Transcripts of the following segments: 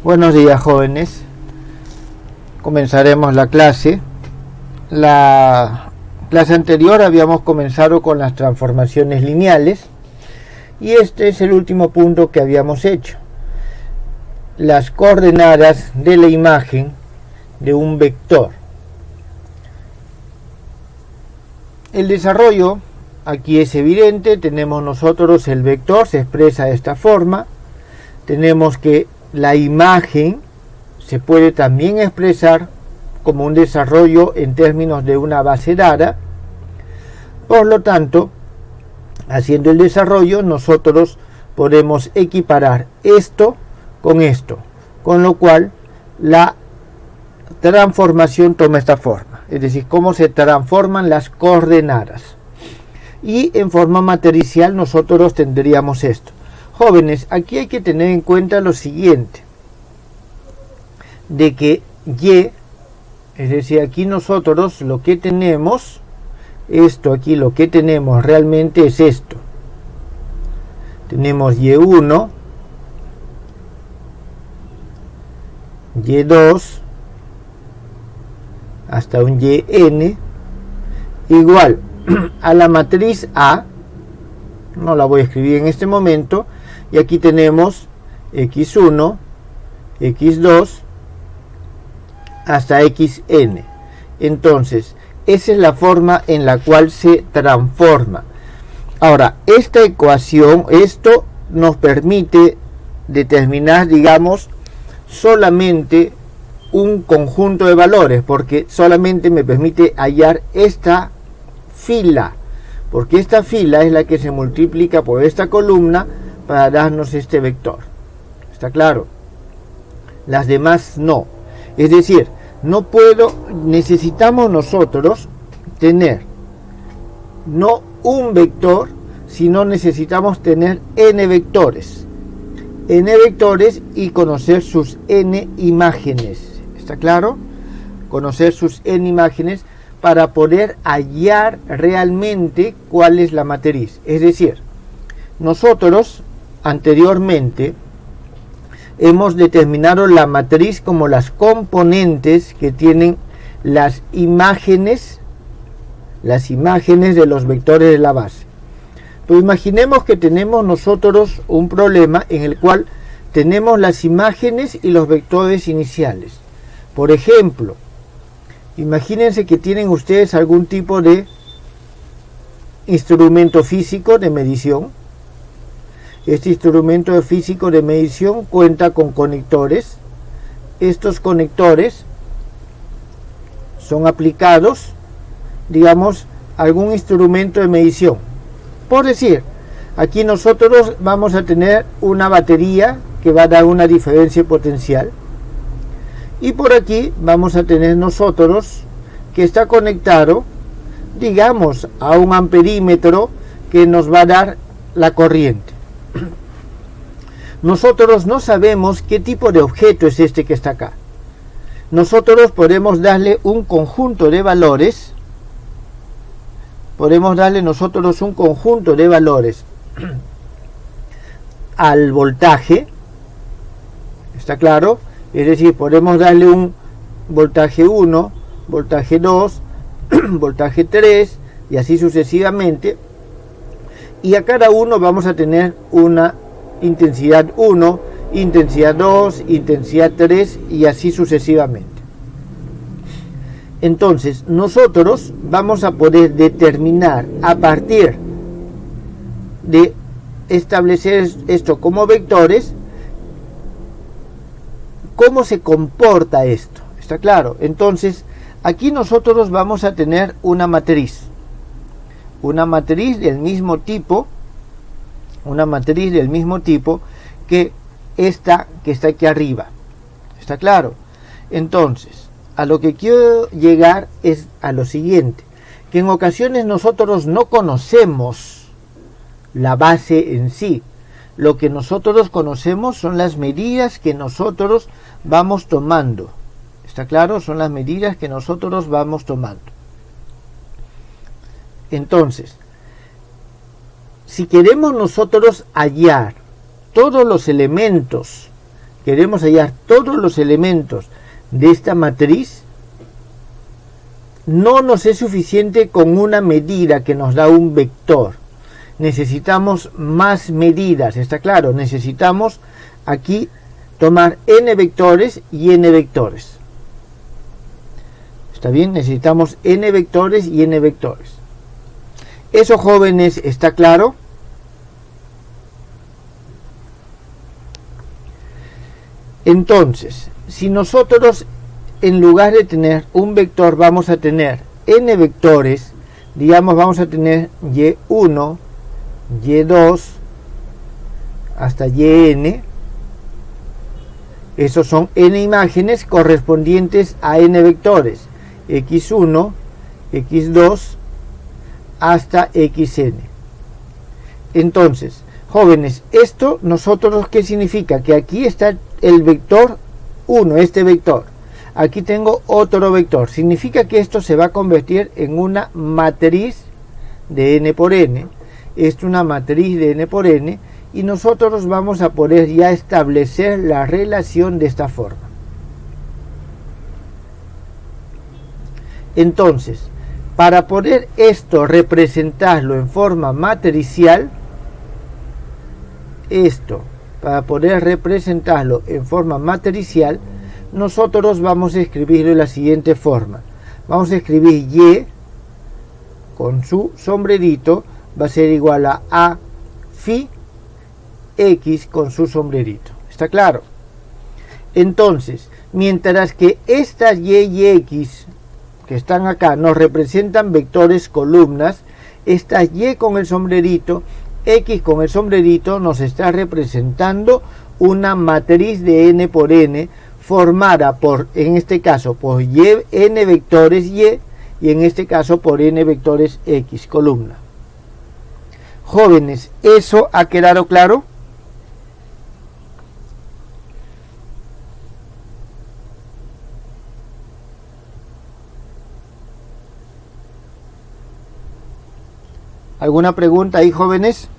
Buenos días, jóvenes. Comenzaremos la clase. La clase anterior habíamos comenzado con las transformaciones lineales y este es el último punto que habíamos hecho. Las coordenadas de la imagen de un vector. El desarrollo aquí es evidente. Tenemos nosotros el vector, se expresa de esta forma. Tenemos que la imagen se puede también expresar como un desarrollo en términos de una base dada. Por lo tanto, haciendo el desarrollo, nosotros podemos equiparar esto con esto, con lo cual la transformación toma esta forma, es decir, cómo se transforman las coordenadas. Y en forma matricial nosotros tendríamos esto. Jóvenes, aquí hay que tener en cuenta lo siguiente, de que Y, es decir, aquí nosotros lo que tenemos, esto aquí lo que tenemos realmente es esto. Tenemos Y1, Y2, hasta un YN, igual a la matriz A, no la voy a escribir en este momento, y aquí tenemos X1, X2, hasta Xn. Entonces, esa es la forma en la cual se transforma. Ahora, esta ecuación, esto nos permite determinar, digamos, solamente un conjunto de valores, porque solamente me permite hallar esta fila, porque esta fila es la que se multiplica por esta columna para darnos este vector. ¿Está claro? Las demás no. Es decir, necesitamos nosotros tener no un vector, sino necesitamos tener n vectores y conocer sus n imágenes. ¿Está claro? Conocer sus n imágenes para poder hallar realmente cuál es la matriz. Es decir, nosotros anteriormente hemos determinado la matriz como las componentes que tienen las imágenes de los vectores de la base. Pero imaginemos que tenemos nosotros un problema en el cual tenemos las imágenes y los vectores iniciales. Por ejemplo, imagínense que tienen ustedes algún tipo de instrumento físico de medición. Este instrumento físico de medición cuenta con conectores. Estos conectores son aplicados, digamos, a algún instrumento de medición. Por decir, aquí nosotros vamos a tener una batería que va a dar una diferencia potencial. Y por aquí vamos a tener nosotros que está conectado, digamos, a un amperímetro que nos va a dar la corriente. Nosotros no sabemos qué tipo de objeto es este que está acá. Nosotros podemos darle un conjunto de valores. Al voltaje. ¿Está claro? Es decir, podemos darle un voltaje 1, voltaje 2, voltaje 3 y así sucesivamente. Y a cada uno vamos a tener una intensidad 1, intensidad 2, intensidad 3 y así sucesivamente. Entonces, nosotros vamos a poder determinar a partir de establecer esto como vectores, cómo se comporta esto. ¿Está claro? Entonces, aquí nosotros vamos a tener una matriz del mismo tipo, que esta que está aquí arriba. ¿Está claro? Entonces, a lo que quiero llegar es a lo siguiente, que en ocasiones nosotros no conocemos la base en sí. Lo que nosotros conocemos son las medidas que nosotros vamos tomando. ¿Está claro? Son las medidas que nosotros vamos tomando. Entonces, si queremos nosotros hallar todos los elementos queremos hallar todos los elementos de esta matriz, no nos es suficiente con una medida que nos da un vector. Necesitamos más medidas, está claro. Necesitamos aquí tomar n vectores y n vectores. ¿Está bien? Necesitamos n vectores y n vectores. Eso, jóvenes, ¿está claro? Entonces, si nosotros en lugar de tener un vector vamos a tener n vectores, digamos vamos a tener y1, y2 hasta yn, esos son n imágenes correspondientes a n vectores, x1, x2 hasta xn. Entonces, jóvenes, esto nosotros, ¿qué significa? Que aquí está el vector 1, este vector. Aquí tengo otro vector. Significa que esto se va a convertir en una matriz de n por n. Esto es una matriz de n por n. Y nosotros vamos a poder ya establecer la relación de esta forma. Entonces, para poder esto representarlo en forma matricial, nosotros vamos a escribirlo de la siguiente forma. Vamos a escribir y con su sombrerito, va a ser igual a phi x con su sombrerito. ¿Está claro? Entonces, mientras que estas y x que están acá nos representan vectores columnas, estas y con el sombrerito, x con el sombrerito, nos está representando una matriz de n por n, formada por, en este caso, por n vectores y en este caso por n vectores x columna. Jóvenes, ¿eso ha quedado claro? ¿Alguna pregunta ahí, jóvenes?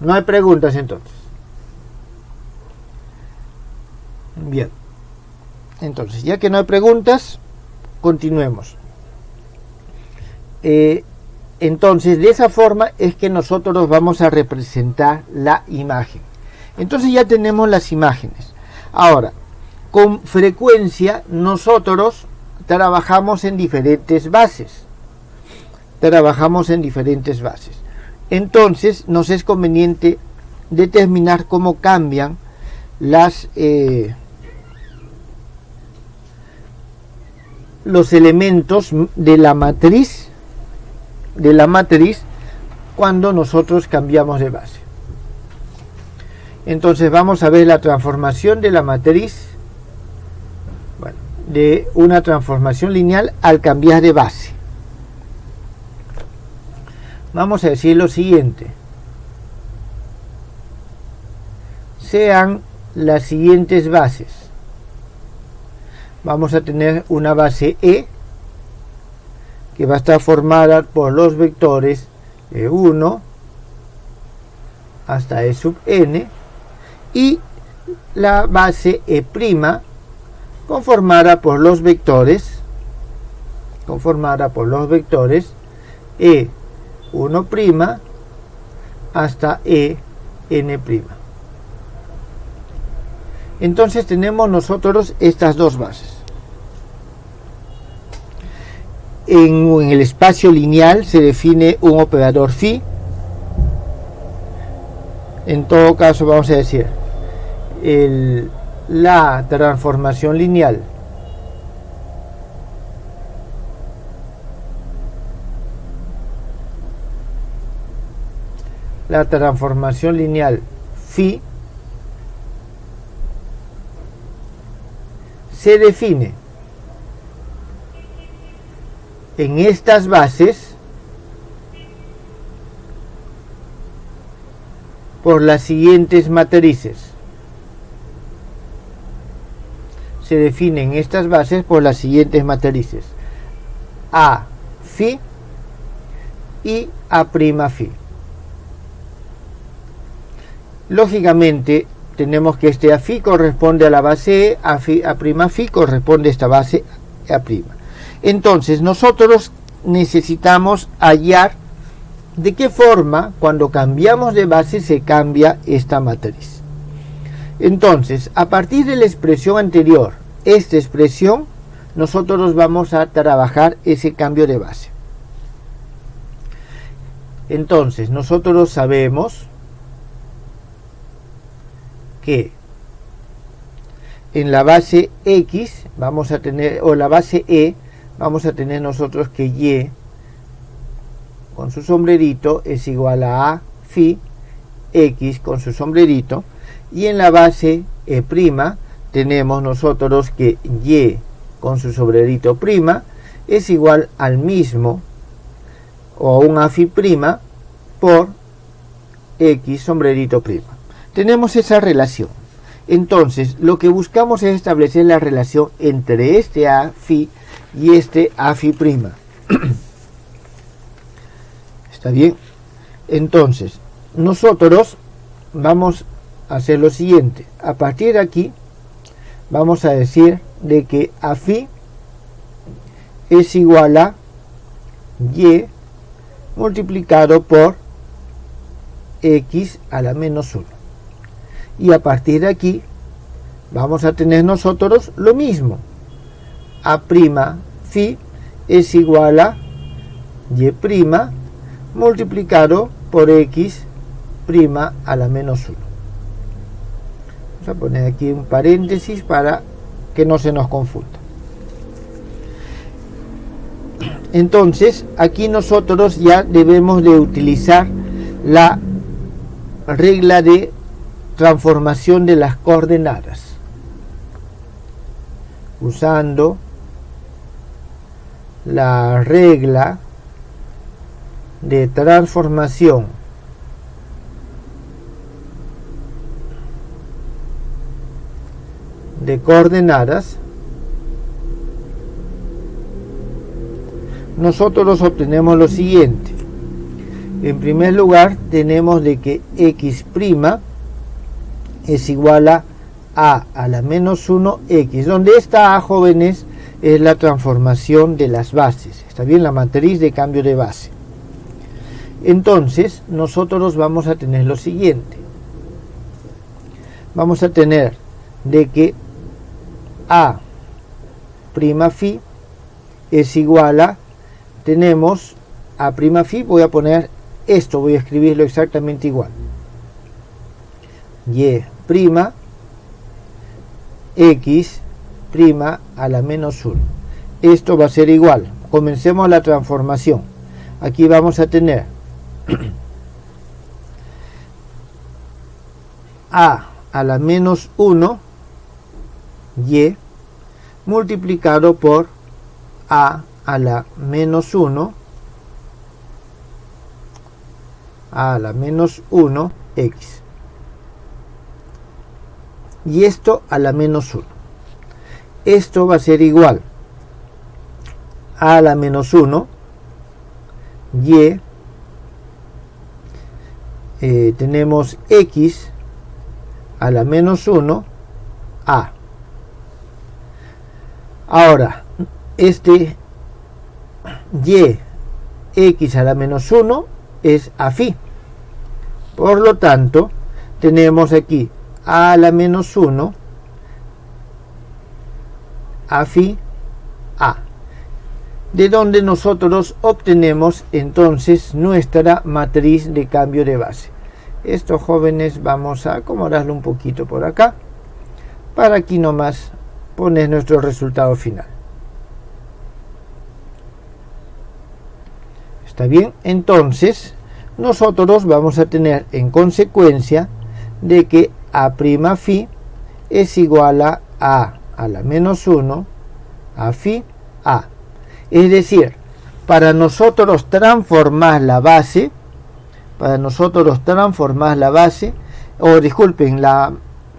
No hay preguntas entonces. Bien. Entonces, ya que no hay preguntas, continuemos. Entonces, de esa forma es que nosotros vamos a representar la imagen. Entonces ya tenemos las imágenes. Ahora, con frecuencia nosotros trabajamos en diferentes bases. Entonces nos es conveniente determinar cómo cambian los elementos de la matriz cuando nosotros cambiamos de base. Entonces vamos a ver la transformación de la matriz, de una transformación lineal al cambiar de base. Vamos a decir lo siguiente: sean las siguientes bases. Vamos a tener una base E que va a estar formada por los vectores E1 hasta E sub n, y la base E' conformada por los vectores E1' hasta En'. Entonces tenemos nosotros estas dos bases. En el espacio lineal se define un operador phi. En todo caso vamos a decir la transformación lineal phi se define en estas bases por las siguientes matrices. A phi y A' phi. Lógicamente tenemos que este A' corresponde a la base E, A' phi corresponde a esta base A'. Entonces nosotros necesitamos hallar de qué forma cuando cambiamos de base se cambia esta matriz. Entonces, a partir de la expresión anterior, esta expresión, nosotros vamos a trabajar ese cambio de base. Entonces, nosotros sabemos que en la base X vamos a tener, o la base E, vamos a tener nosotros que Y con su sombrerito es igual a phi, X con su sombrerito, y en la base E' tenemos nosotros que Y con su sombrerito prima es igual al mismo o a un A' por X sombrerito prima. Tenemos esa relación. Entonces lo que buscamos es establecer la relación entre este A' y este A'. ¿Está bien? Entonces nosotros vamos a hacer lo siguiente. A partir de aquí vamos a decir de que A' es igual a Y multiplicado por X a la menos 1. Y a partir de aquí vamos a tener nosotros lo mismo. A' phi es igual a Y' multiplicado por X' a la menos 1. Vamos a poner aquí un paréntesis para que no se nos confunda. Entonces aquí nosotros ya debemos de utilizar la regla de transformación de las coordenadas, usando la regla de transformación de coordenadas. Nosotros obtenemos lo siguiente. En primer lugar tenemos de que X' es igual a la menos 1 X, donde esta A, jóvenes, es la transformación de las bases. Está bien, la matriz de cambio de base. Entonces nosotros vamos a tener lo siguiente. Vamos a tener de que A' phi es igual a, tenemos A' phi, voy a poner esto, voy a escribirlo exactamente igual. Y' X' a la menos 1. Esto va a ser igual. Comencemos la transformación. Aquí vamos a tener A la menos 1 Y multiplicado por A la menos 1 X, y esto a la menos 1. Esto va a ser igual a la menos 1 Y, tenemos X a la menos 1 A. Ahora este Y X a la menos 1 es A'. Por lo tanto tenemos aquí A la menos 1 A', de donde nosotros obtenemos entonces nuestra matriz de cambio de base. Esto, jóvenes, vamos a acomodarlo un poquito por acá para aquí nomás poner nuestro resultado final. ¿Está bien? Entonces nosotros vamos a tener en consecuencia de que A' phi es igual a la menos 1 A'. Es decir, para nosotros transformar la base,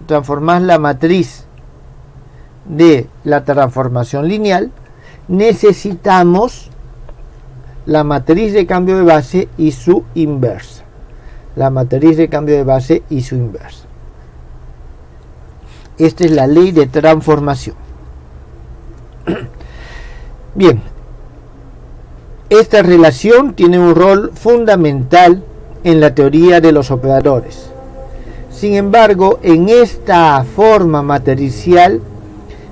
transformar la matriz de la transformación lineal, necesitamos la matriz de cambio de base y su inversa. La matriz de cambio de base y su inversa. Esta es la ley de transformación. Bien, esta relación tiene un rol fundamental en la teoría de los operadores. Sin embargo, en esta forma matricial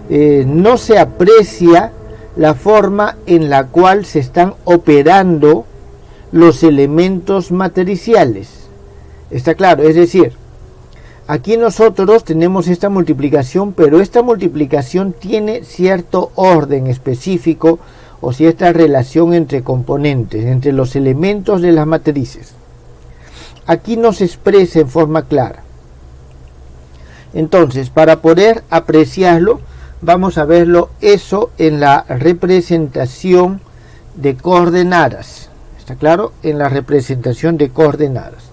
no se aprecia la forma en la cual se están operando los elementos matriciales. ¿Está claro? Es decir, aquí nosotros tenemos esta multiplicación, pero esta multiplicación tiene cierto orden específico o cierta relación entre componentes, entre los elementos de las matrices. Aquí no se expresa en forma clara. Entonces, para poder apreciarlo, vamos a verlo eso en la representación de coordenadas. ¿Está claro? En la representación de coordenadas.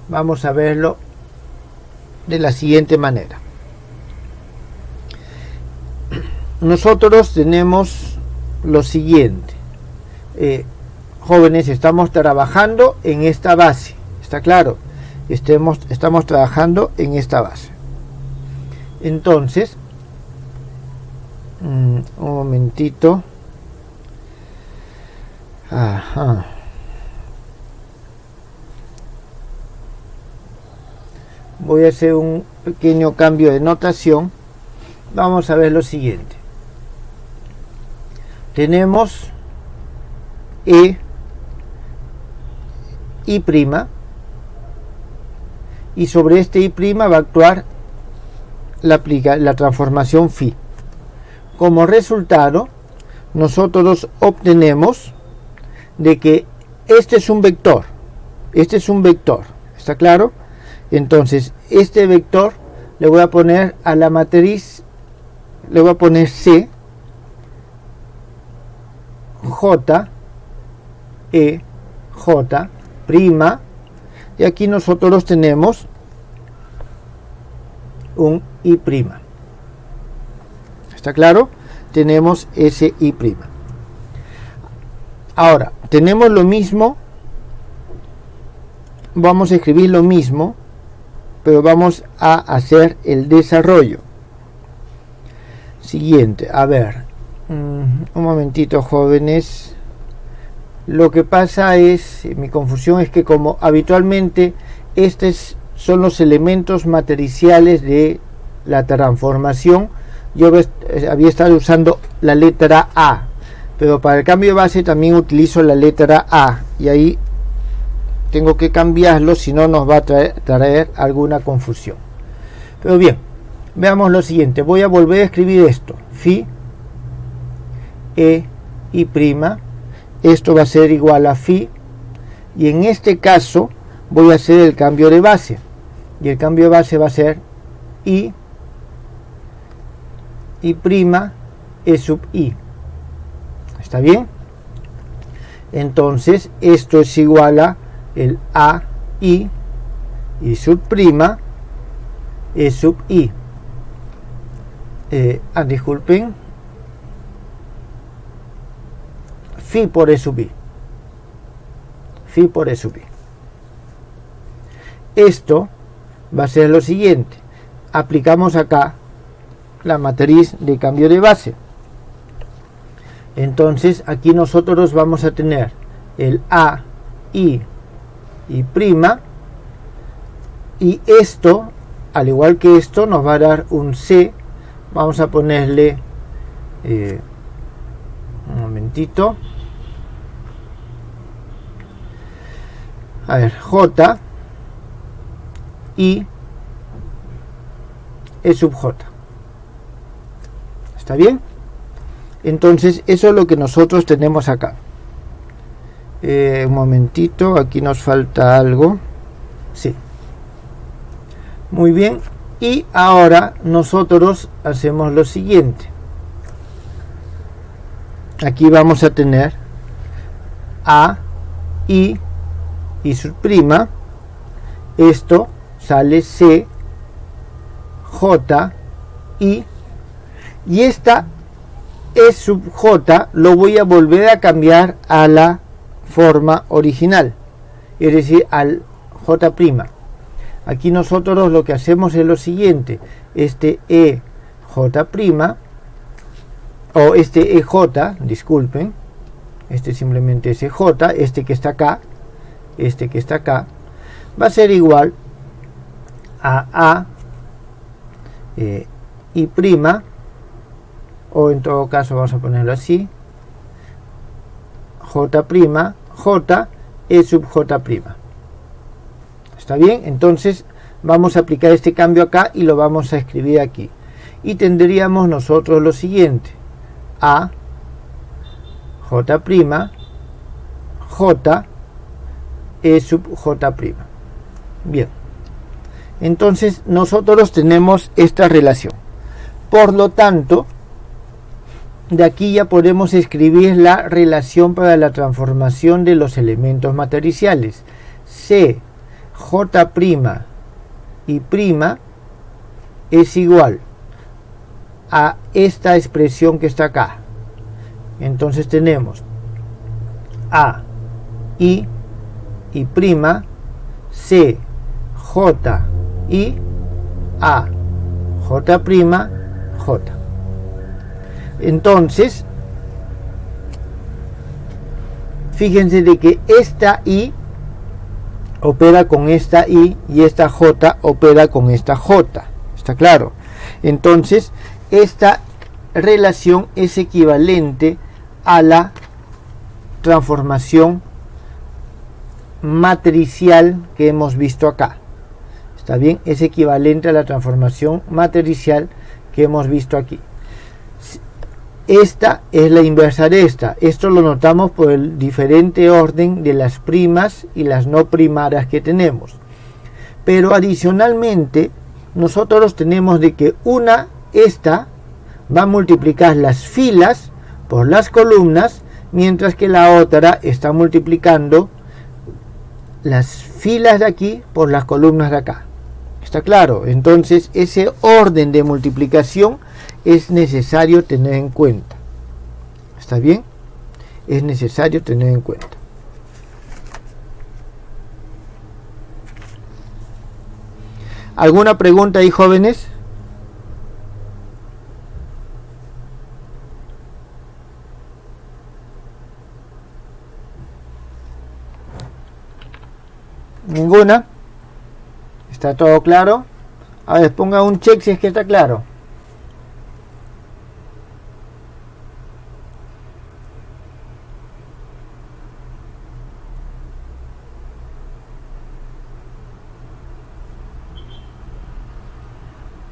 Vamos a verlo de la siguiente manera. Nosotros tenemos lo siguiente. Jóvenes, estamos trabajando en esta base. ¿Está claro? Estamos trabajando en esta base. Entonces, un momentito. Ajá. Voy a hacer un pequeño cambio de notación. Vamos a ver lo siguiente. Tenemos I', y sobre este I' va a actuar la transformación phi. Como resultado, nosotros obtenemos de que este es un vector. ¿Está claro? Entonces, este vector le voy a poner a la matriz, le voy a poner C, J, E, J', y aquí nosotros tenemos un I'. ¿Está claro? Tenemos ese I'. Ahora, tenemos lo mismo, vamos a escribir lo mismo, pero vamos a hacer el desarrollo. Siguiente, a ver, un momentito, jóvenes. Lo que pasa es, mi confusión es que como habitualmente estos son los elementos matriciales de la transformación, yo había estado usando la letra A, pero para el cambio de base también utilizo la letra A, y ahí tengo que cambiarlo, si no nos va a traer alguna confusión. Pero bien, veamos lo siguiente. Voy a volver a escribir esto. Phi, E, I'. Esto va a ser igual a phi. Y en este caso voy a hacer el cambio de base. Y el cambio de base va a ser I', E sub I. ¿Está bien? Entonces, esto es igual a el A, I sub prima, E sub I. Disculpen. Phi por E sub I. Phi por E sub I. Esto va a ser lo siguiente. Aplicamos acá la matriz de cambio de base. Entonces aquí nosotros vamos a tener el A, I prima, y esto, al igual que esto, nos va a dar un C. Vamos a ponerle un momentito, a ver, J, I, E sub J. ¿Está bien? Entonces eso es lo que nosotros tenemos acá. Un momentito, aquí nos falta algo. Sí. Muy bien. Y ahora nosotros hacemos lo siguiente. Aquí vamos a tener A, I sub prima. Esto sale C, J, I. Y esta E sub j lo voy a volver a cambiar a la forma original, es decir, al j'. Aquí nosotros lo que hacemos es lo siguiente: este EJ', o este EJ, disculpen, este simplemente es EJ, este que está acá, va a ser igual a I prima, o en todo caso vamos a ponerlo así, J', J, E sub J'. ¿Está bien? Entonces vamos a aplicar este cambio acá y lo vamos a escribir aquí. Y tendríamos nosotros lo siguiente: A, J', J, E sub J'. Bien. Entonces nosotros tenemos esta relación. Por lo tanto, de aquí ya podemos escribir la relación para la transformación de los elementos matriciales. C, J' y prima es igual a esta expresión que está acá. Entonces tenemos A, I prima, C, J, I, A, J', J. Entonces, fíjense de que esta I opera con esta I y esta J opera con esta J. ¿Está claro? Entonces, esta relación es equivalente a la transformación matricial que hemos visto acá. ¿Está bien? Es equivalente a la transformación matricial que hemos visto aquí. Esta es la inversa de esta. Esto lo notamos por el diferente orden de las primas y las no primarias que tenemos. Pero adicionalmente, nosotros tenemos de que esta va a multiplicar las filas por las columnas, mientras que la otra está multiplicando las filas de aquí por las columnas de acá. ¿Está claro? Entonces, ese orden de multiplicación es necesario tener en cuenta. ¿Está bien? Es necesario tener en cuenta. ¿Alguna pregunta ahí, jóvenes? ¿Ninguna? ¿Está todo claro? A ver, ponga un check si es que está claro.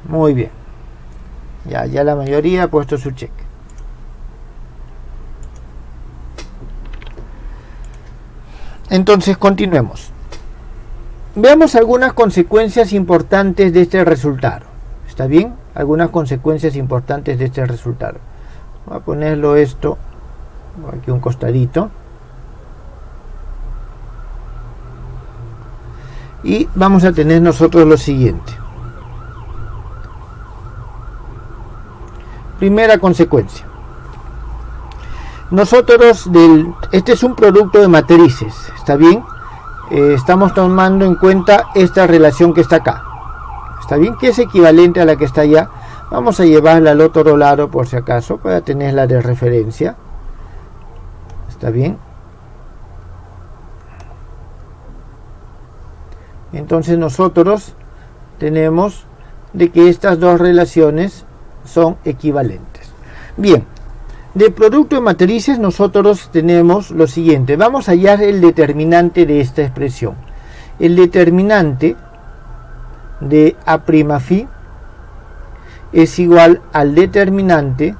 Muy bien. Ya la mayoría ha puesto su check. Entonces, continuemos. Veamos algunas consecuencias importantes de este resultado. ¿Está bien? Algunas consecuencias importantes de este resultado. Voy a ponerlo esto aquí un costadito. Y vamos a tener nosotros lo siguiente. Primera consecuencia. Nosotros, este es un producto de matrices, ¿está bien? Estamos tomando en cuenta esta relación que está acá, ¿está bien? Que es equivalente a la que está allá. Vamos a llevarla al otro lado por si acaso, para tenerla de referencia. ¿Está bien? Entonces nosotros tenemos de que estas dos relaciones son equivalentes. Bien, de producto de matrices nosotros tenemos lo siguiente. Vamos a hallar el determinante de esta expresión. El determinante de A'Φ es igual al determinante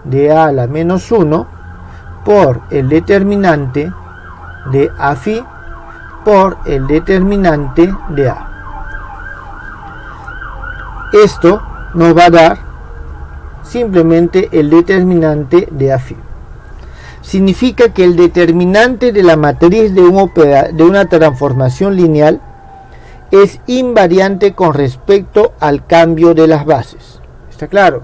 de A a la menos 1 por el determinante de A'Φ por el determinante de A. Esto nos va a dar simplemente el determinante de A'Φ. Significa que el determinante de la matriz de una transformación lineal es invariante con respecto al cambio de las bases. ¿Está claro?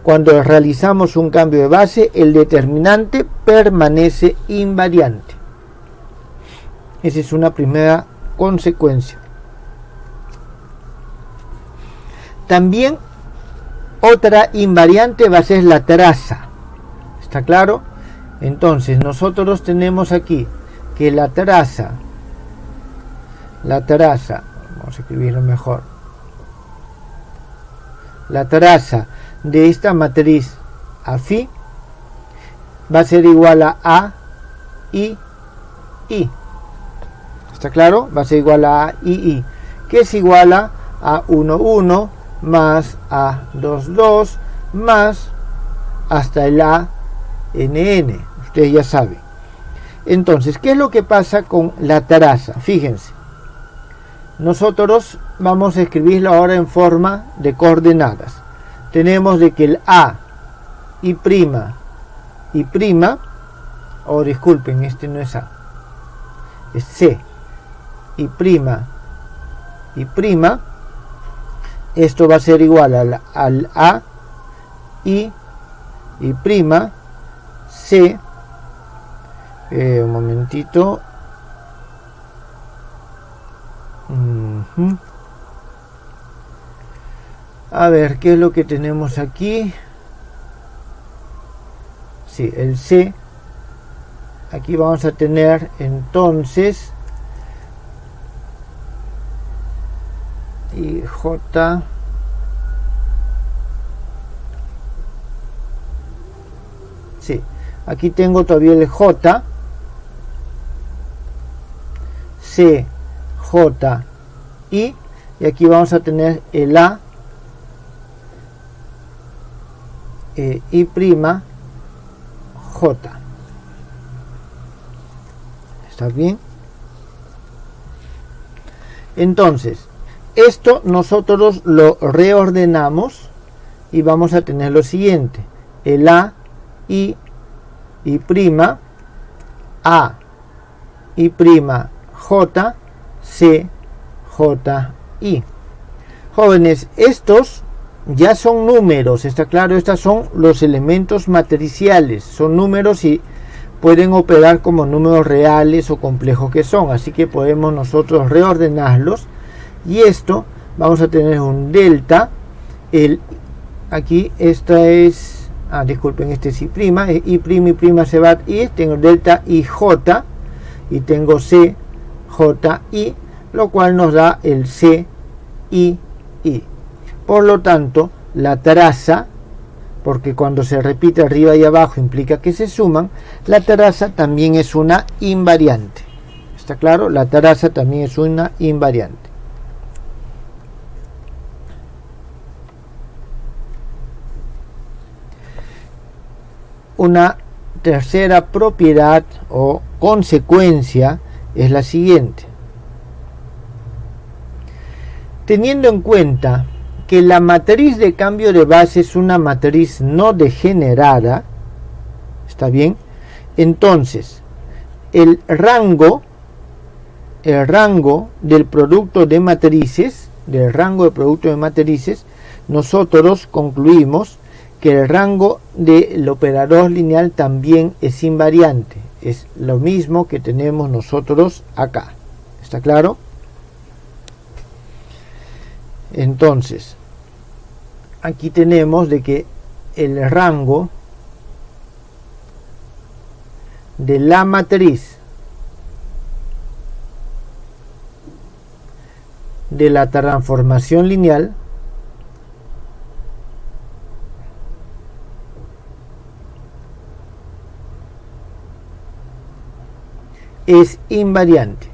cuando realizamos un cambio de base, el determinante permanece invariante. Esa es una primera consecuencia. También otra invariante va a ser la traza. ¿Está claro? Entonces nosotros tenemos aquí que la traza, vamos a escribirlo mejor, la traza de esta matriz afí va a ser igual a I, I. ¿Está claro? Va a ser igual a I, que es igual a A1, 1 más A2, 2 más hasta el ANN. Ustedes ya saben. Entonces, ¿qué es lo que pasa con la traza? Fíjense. Nosotros vamos a escribirlo ahora en forma de coordenadas. Tenemos de que el A y prima, o disculpen, este no es A, es C y prima, esto va a ser igual al A y prima, C, un momentito, a ver, ¿qué es lo que tenemos aquí? Sí, el C. Aquí vamos a tener entonces y J. Sí, aquí tengo todavía el J, C, J, I, y aquí vamos a tener el A, I prima, J. ¿Está bien? Entonces, esto nosotros lo reordenamos y vamos a tener lo siguiente: el A, I prima, A, I prima, J, C, J, I. Jóvenes, estos ya son números, está claro, estos son los elementos matriciales, son números y pueden operar como números reales o complejos que son, así que podemos nosotros reordenarlos, y esto vamos a tener un delta, aquí esta es, disculpen, este es I prima se va a I, tengo delta IJ y tengo C, J, I, lo cual nos da el C, I. Por lo tanto, la traza, porque cuando se repite arriba y abajo implica que se suman, la traza también es una invariante. ¿Está claro? La traza también es una invariante. Una tercera propiedad o consecuencia es la siguiente. Teniendo en cuenta que la matriz de cambio de base es una matriz no degenerada, ¿está bien? Entonces, el rango del producto de matrices, nosotros concluimos que el rango del operador lineal también es invariante. Es lo mismo que tenemos nosotros acá. ¿Está claro? Entonces, aquí tenemos de que el rango de la matriz de la transformación lineal es invariante.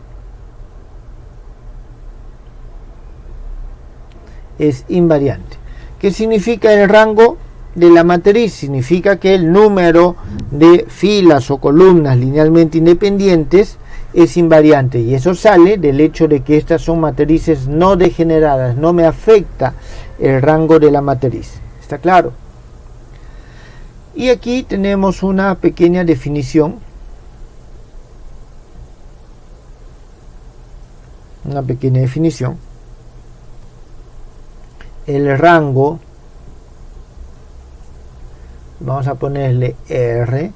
Es invariante. ¿Qué significa el rango de la matriz? Significa que el número de filas o columnas linealmente independientes es invariante, y eso sale del hecho de que estas son matrices no degeneradas, no me afecta el rango de la matriz. ¿Está claro? Y aquí tenemos una pequeña definición. El rango vamos a ponerle R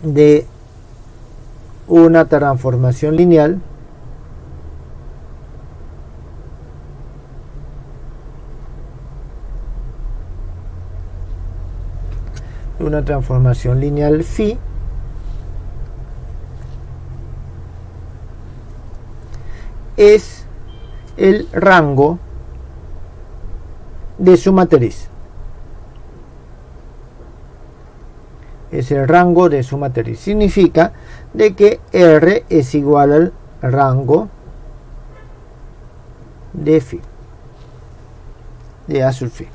de una transformación lineal phi es el rango de su matriz. Es el rango de su matriz. Significa de que R es igual al rango de phi, de A sub phi.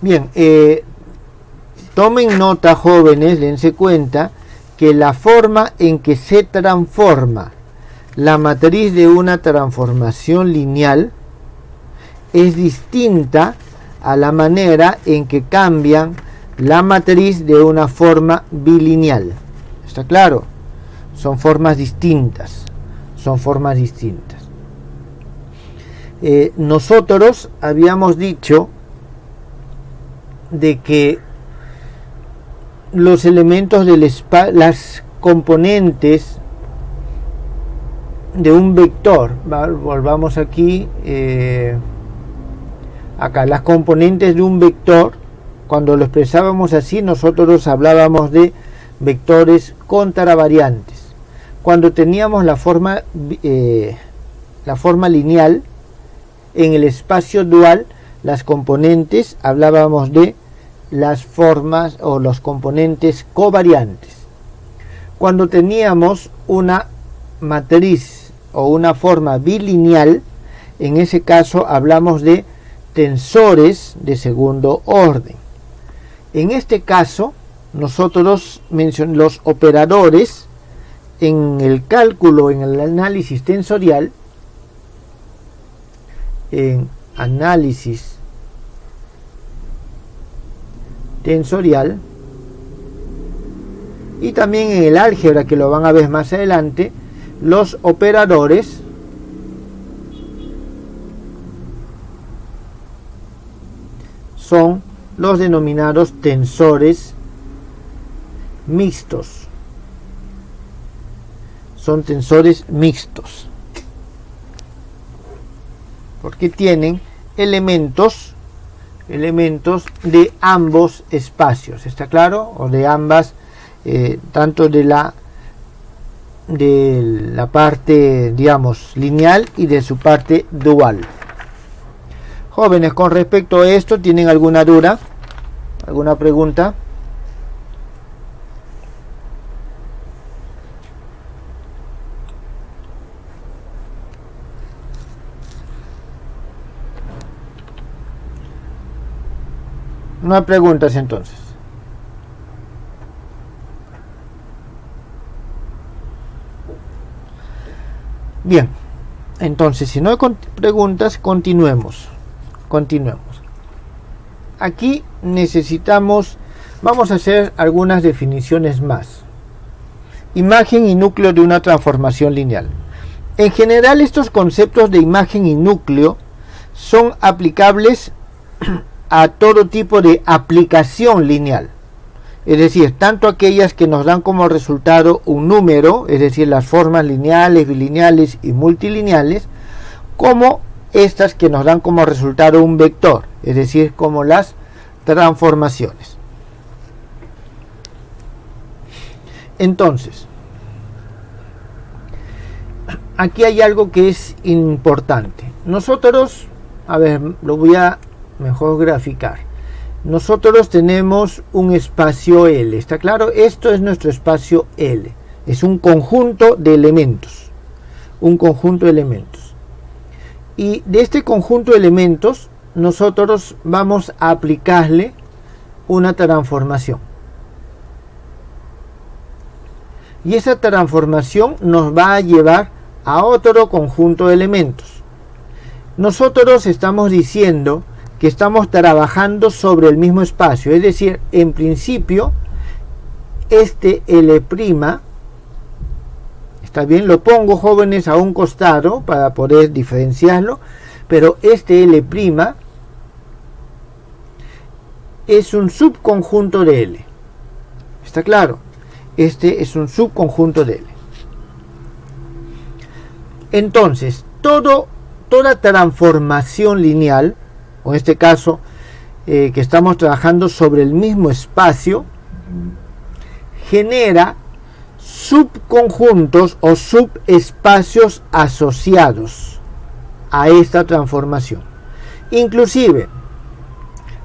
Bien, tomen nota, jóvenes, dense cuenta que la forma en que se transforma la matriz de una transformación lineal es distinta a la manera en que cambian la matriz de una forma bilineal. ¿Está claro? Son formas distintas. Son formas distintas. Nosotros habíamos dicho de que los elementos del las componentes de un vector, volvamos aquí, acá, las componentes de un vector, cuando lo expresábamos así, nosotros hablábamos de vectores contravariantes. Cuando teníamos la forma lineal en el espacio dual, las componentes, hablábamos de las formas o los componentes covariantes. Cuando teníamos una matriz o una forma bilineal, en ese caso hablamos de tensores de segundo orden. En este caso, nosotros mencionamos los operadores en el cálculo, en el análisis tensorial, en análisis tensorial y también en el álgebra, que lo van a ver más adelante, los operadores son los denominados tensores mixtos. Son tensores mixtos porque tienen elementos de ambos espacios, ¿está claro? O de ambas, tanto de la parte, digamos, lineal y de su parte dual. Jóvenes, con respecto a esto, ¿tienen alguna duda? ¿Alguna pregunta? No hay preguntas entonces. Bien, entonces si no hay preguntas, continuemos. Aquí necesitamos, vamos a hacer algunas definiciones más. Imagen y núcleo de una transformación lineal. En general, estos conceptos de imagen y núcleo son aplicables a todo tipo de aplicación lineal, es decir, tanto aquellas que nos dan como resultado un número, es decir, las formas lineales, bilineales y multilineales, como estas que nos dan como resultado un vector, es decir, como las transformaciones. Entonces, aquí hay algo que es importante. Nosotros, a ver, lo voy a mejor graficar. Nosotros tenemos un espacio L, ¿está claro? Esto es nuestro espacio L, es un conjunto de elementos, y de este conjunto de elementos nosotros vamos a aplicarle una transformación, y esa transformación nos va a llevar a otro conjunto de elementos. Nosotros estamos diciendo que estamos trabajando sobre el mismo espacio, es decir, en principio este L', Está bien, lo pongo, jóvenes, a un costado para poder diferenciarlo, pero este L' es un subconjunto de L. ¿Está claro? Este es un subconjunto de L. Entonces, toda transformación lineal, o en este caso, que estamos trabajando sobre el mismo espacio, genera subconjuntos o subespacios asociados a esta transformación. Inclusive,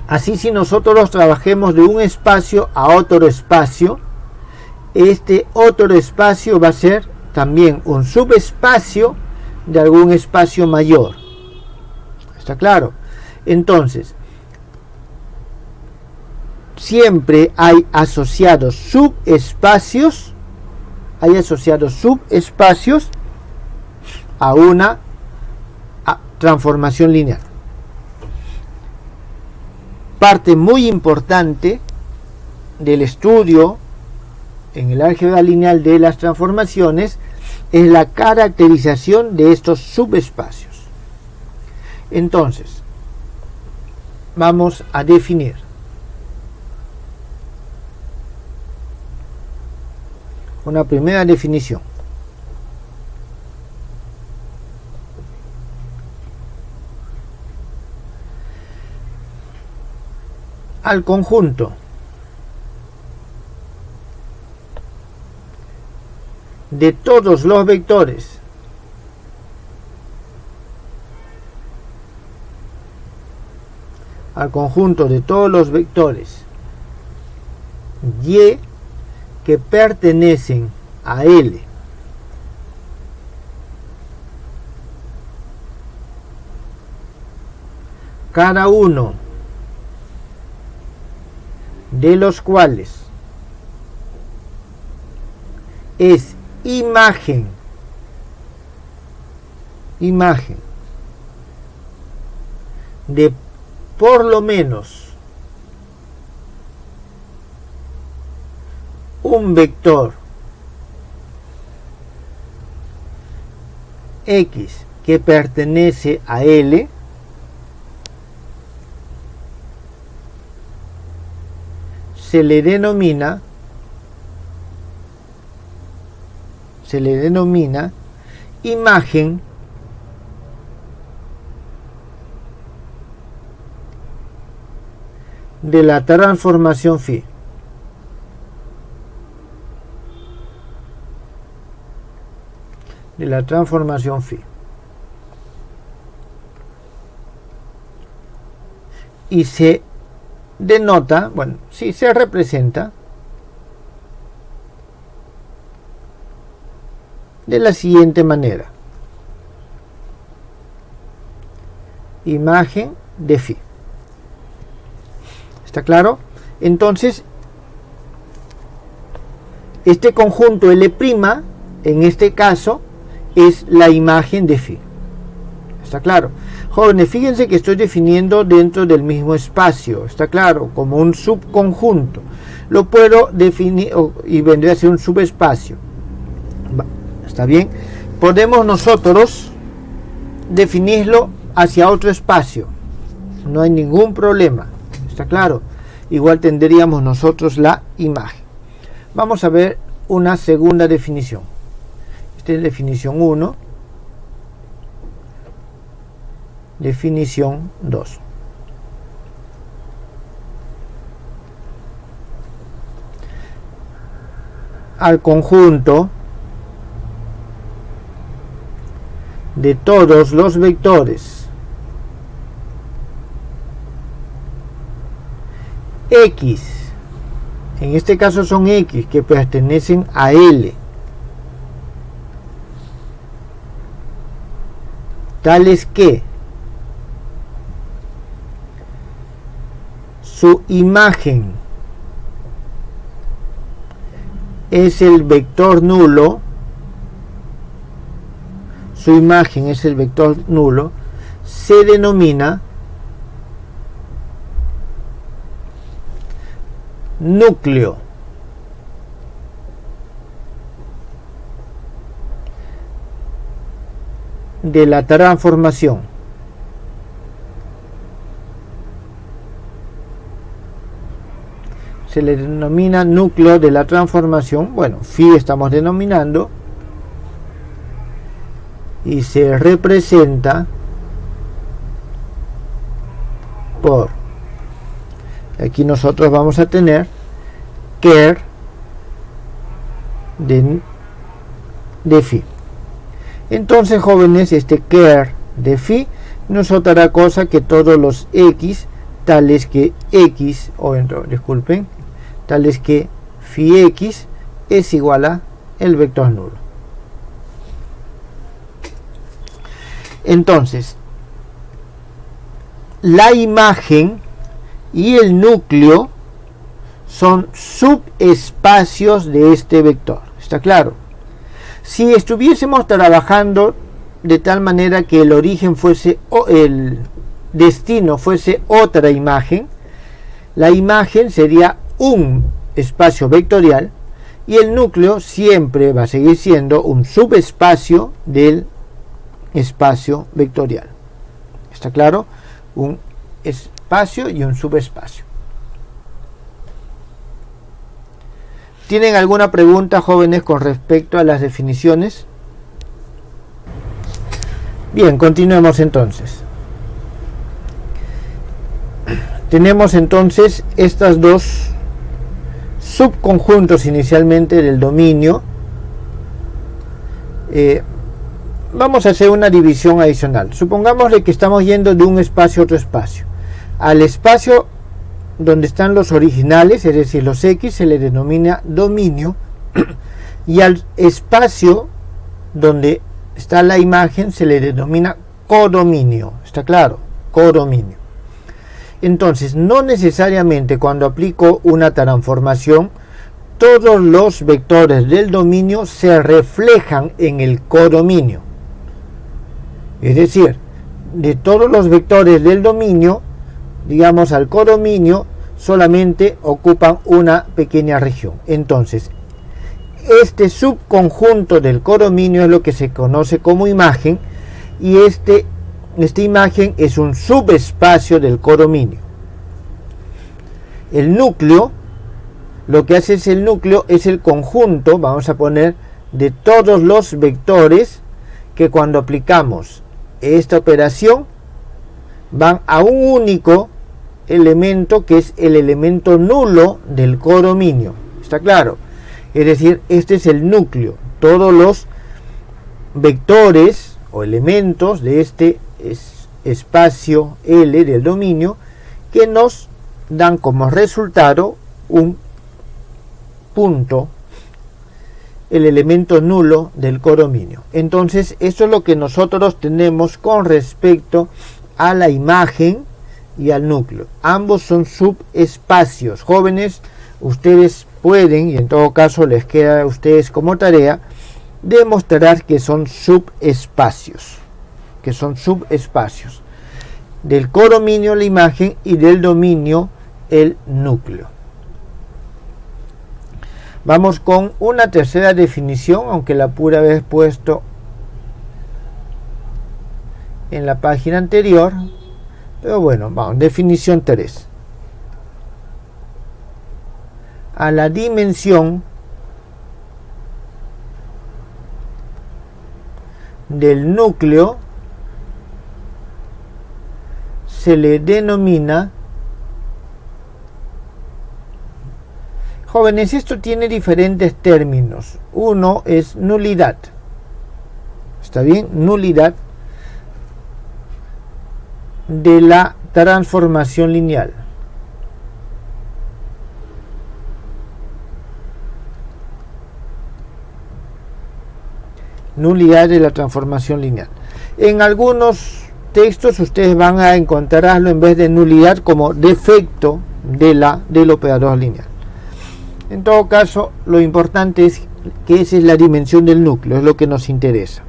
así si nosotros trabajemos de un espacio a otro espacio, este otro espacio va a ser también un subespacio de algún espacio mayor. ¿Está claro? Entonces, siempre hay asociados subespacios a una transformación lineal. Parte muy importante del estudio en el álgebra lineal de las transformaciones es la caracterización de estos subespacios. Entonces, vamos a definir una primera definición. Al conjunto de todos los vectores y que pertenecen a L cada uno de los cuales es imagen de por lo menos un vector X que pertenece a L, se le denomina imagen de la transformación phi. Y se denota, se representa de la siguiente manera: imagen de phi. ¿Está claro? Entonces, este conjunto L', en este caso, es la imagen de phi. ¿Está claro? Jóvenes, fíjense que estoy definiendo dentro del mismo espacio. ¿Está claro? Como un subconjunto. Lo puedo definir y vendría a ser un subespacio. ¿Está bien? Podemos nosotros definirlo hacia otro espacio. No hay ningún problema. ¿Está claro? Igual tendríamos nosotros la imagen. Vamos a ver una segunda definición. Esta es definición 1. Definición 2. Al conjunto de todos los vectores X, en este caso son X que pertenecen a L, tales que su imagen es el vector nulo, se denomina núcleo. de la transformación. Se le denomina núcleo de la transformación. Bueno, phi estamos denominando, y se representa por, aquí nosotros vamos a tener ker de phi. Entonces, jóvenes, este ker de phi no es otra cosa que todos los x, tales que x, disculpen, tales que phi x es igual a el vector nulo. Entonces, la imagen y el núcleo son subespacios de este vector. ¿Está claro? Si estuviésemos trabajando de tal manera que el origen fuese, o el destino fuese otra imagen, la imagen sería un espacio vectorial y el núcleo siempre va a seguir siendo un subespacio del espacio vectorial. ¿Está claro? Un espacio y un subespacio. ¿Tienen alguna pregunta, jóvenes, con respecto a las definiciones? Bien, continuemos entonces. Tenemos entonces estas dos subconjuntos inicialmente del dominio. Vamos a hacer una división adicional. Supongámosle que estamos yendo de un espacio a otro espacio. Al espacio donde están los originales, es decir, los x, se le denomina dominio, y al espacio donde está la imagen se le denomina codominio. ¿Está claro? Codominio. Entonces, no necesariamente cuando aplico una transformación, todos los vectores del dominio se reflejan en el codominio. Es decir, de todos los vectores del dominio, digamos, al codominio solamente ocupan una pequeña región. Entonces, este subconjunto del codominio es lo que se conoce como imagen, y esta imagen es un subespacio del codominio. El núcleo, lo que hace es el núcleo es el conjunto, vamos a poner, de todos los vectores que cuando aplicamos esta operación van a un único elemento, que es el elemento nulo del codominio. ¿Está claro? Es decir, este es el núcleo. Todos los vectores o elementos de este espacio L del dominio que nos dan como resultado un punto, el elemento nulo del codominio. Entonces, eso es lo que nosotros tenemos con respecto a la imagen y al núcleo. Ambos son subespacios. Jóvenes, ustedes pueden, y en todo caso les queda a ustedes como tarea, demostrar que son subespacios. Del codominio la imagen y del dominio el núcleo. Vamos con una tercera definición, aunque la pude haber puesto en la página anterior, pero bueno, vamos, definición 3. A la dimensión del núcleo se le denomina, jóvenes, esto tiene diferentes términos. Uno es nulidad. ¿Está bien? Nulidad de la transformación lineal. Nulidad de la transformación lineal. En algunos textos ustedes van a encontrarlo en vez de nulidad como defecto del operador lineal. En todo caso, lo importante es que esa es la dimensión del núcleo, es lo que nos interesa.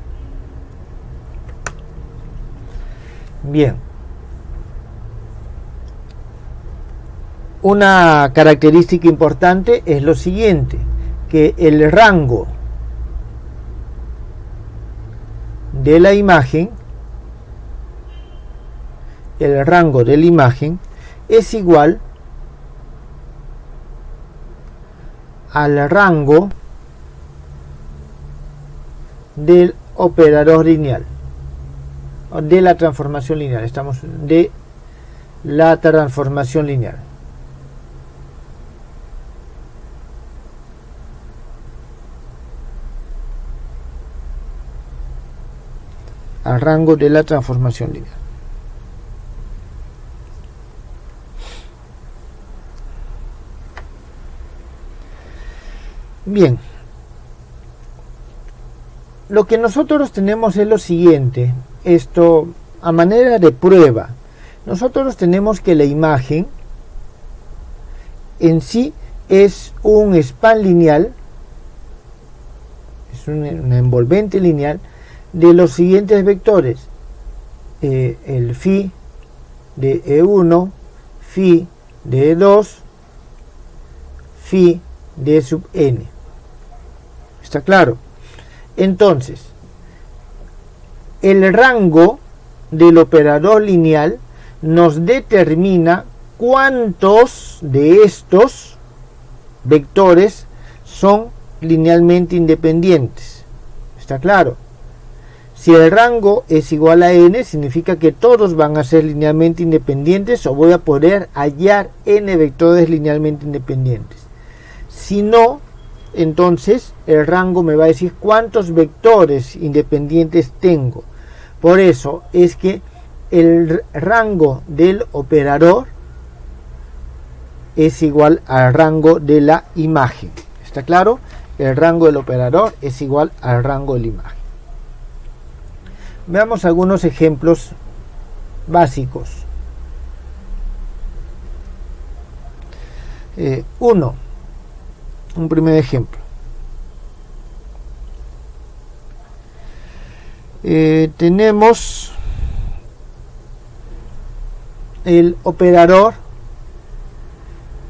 Bien. Una característica importante es lo siguiente, que el rango de la imagen, el rango de la imagen es igual al rango del operador lineal, o de la transformación lineal. Estamos de la transformación lineal. Al rango de la transformación lineal. Bien, lo que nosotros tenemos es lo siguiente, esto a manera de prueba. Nosotros tenemos que la imagen en sí es un span lineal, es una envolvente lineal de los siguientes vectores, el phi de E1, phi de E2, phi de sub n. ¿Está claro? Entonces, el rango del operador lineal nos determina cuántos de estos vectores son linealmente independientes. ¿Está claro? Si el rango es igual a n, significa que todos van a ser linealmente independientes, o voy a poder hallar n vectores linealmente independientes. Si no, entonces el rango me va a decir cuántos vectores independientes tengo. Por eso es que el rango del operador es igual al rango de la imagen. ¿Está claro? El rango del operador es igual al rango de la imagen. Veamos algunos ejemplos básicos. Un primer ejemplo. Tenemos el operador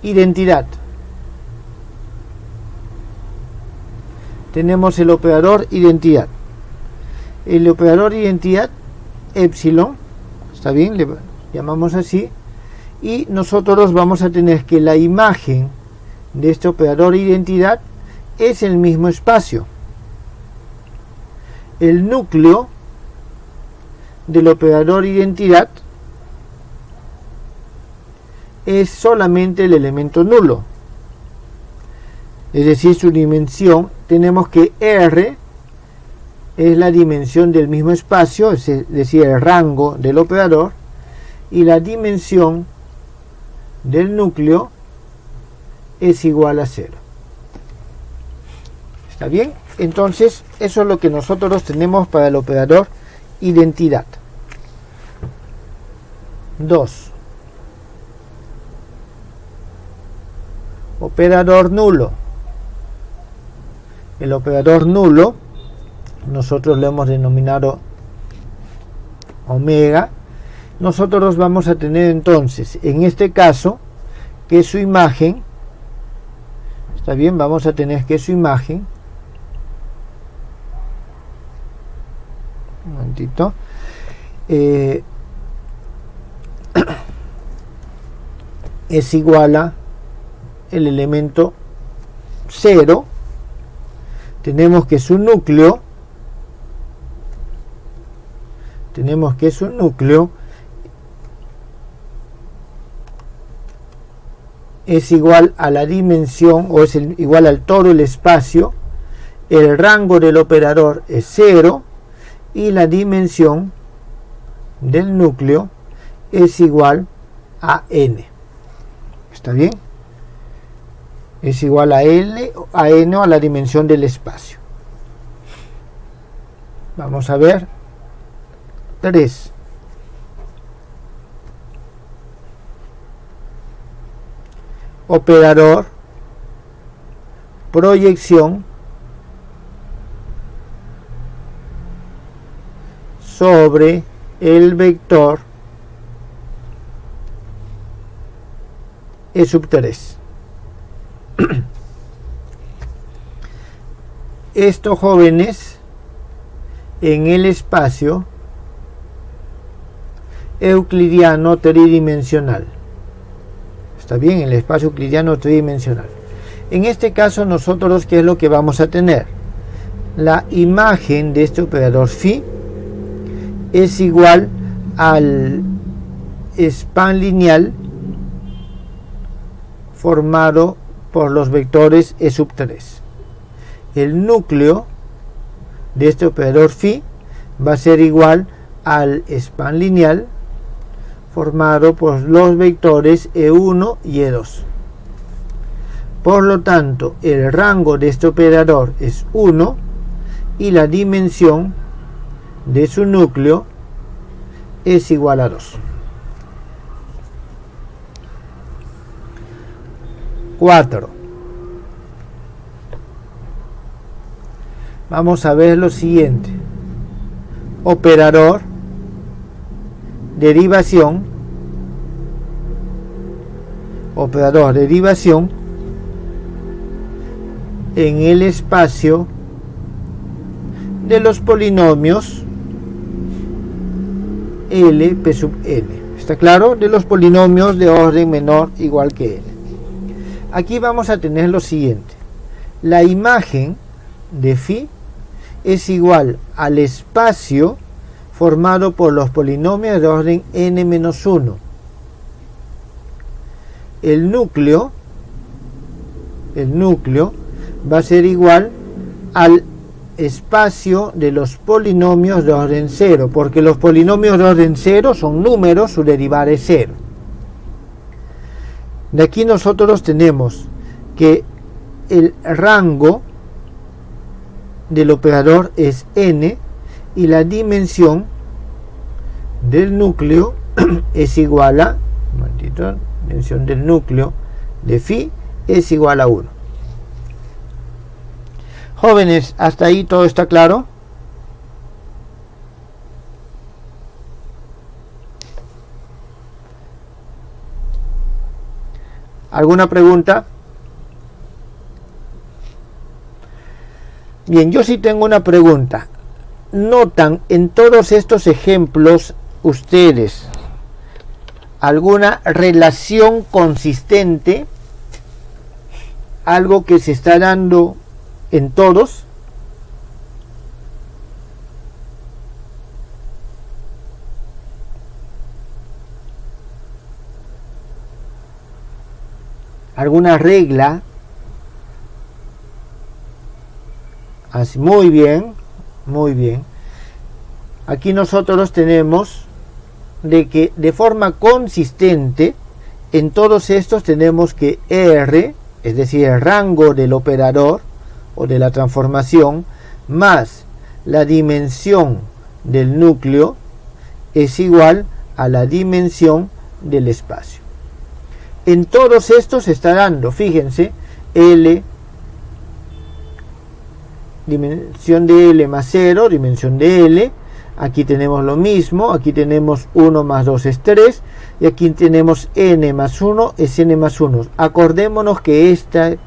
identidad. Tenemos el operador identidad. El operador identidad epsilon, está bien, le llamamos así, y nosotros vamos a tener que la imagen de este operador identidad es el mismo espacio. El núcleo del operador identidad es solamente el elemento nulo, es decir, su dimensión. Tenemos que R es la dimensión del mismo espacio, es decir, el rango del operador, y la dimensión del núcleo es igual a 0. ¿Está bien? Entonces, eso es lo que nosotros tenemos para el operador identidad. 2. Operador nulo. El operador nulo nosotros lo hemos denominado omega. Nosotros vamos a tener entonces, en este caso, que su imagen, está bien, vamos a tener que su imagen, un momentito, es igual a el elemento 0. Tenemos que su núcleo es igual a la dimensión, o es igual al todo el espacio. El rango del operador es 0 y la dimensión del núcleo es igual a n. ¿Está bien? Es igual a n o a la dimensión del espacio. Vamos a ver 3. Operador proyección sobre el vector E sub 3. Estos jóvenes en el espacio euclidiano tridimensional. ¿Está bien? El espacio euclidiano tridimensional. En este caso nosotros, ¿qué es lo que vamos a tener? La imagen de este operador phi es igual al span lineal formado por los vectores E sub 3. El núcleo de este operador phi va a ser igual al span lineal formado por los vectores E1 y E2. Por lo tanto, el rango de este operador es 1 y la dimensión de su núcleo es igual a 2. 4. Vamos a ver lo siguiente. Operador, derivación, operador de derivación en el espacio de los polinomios L p sub n. ¿Está claro? De los polinomios de orden menor igual que n. Aquí vamos a tener lo siguiente. La imagen de phi es igual al espacio formado por los polinomios de orden n-1. El núcleo va a ser igual al espacio de los polinomios de orden 0, porque los polinomios de orden 0 son números, su derivada es 0. De aquí nosotros tenemos que el rango del operador es n y la dimensión del núcleo es igual a, dimensión del núcleo de phi es igual a 1. Jóvenes, ¿hasta ahí todo está claro? ¿Alguna pregunta? Bien, yo sí tengo una pregunta. ¿Notan en todos estos ejemplos ustedes alguna relación consistente? ¿Algo que se está dando en todos? ¿Alguna regla? Así, muy bien, muy bien. Aquí nosotros tenemos de que de forma consistente en todos estos tenemos que R, es decir, el rango del operador o de la transformación, más la dimensión del núcleo es igual a la dimensión del espacio. En todos estos se está dando, fíjense, L, dimensión de L más 0, dimensión de L. Aquí tenemos lo mismo, aquí tenemos 1 más 2 es 3, y aquí tenemos n más 1 es n más 1. Acordémonos que este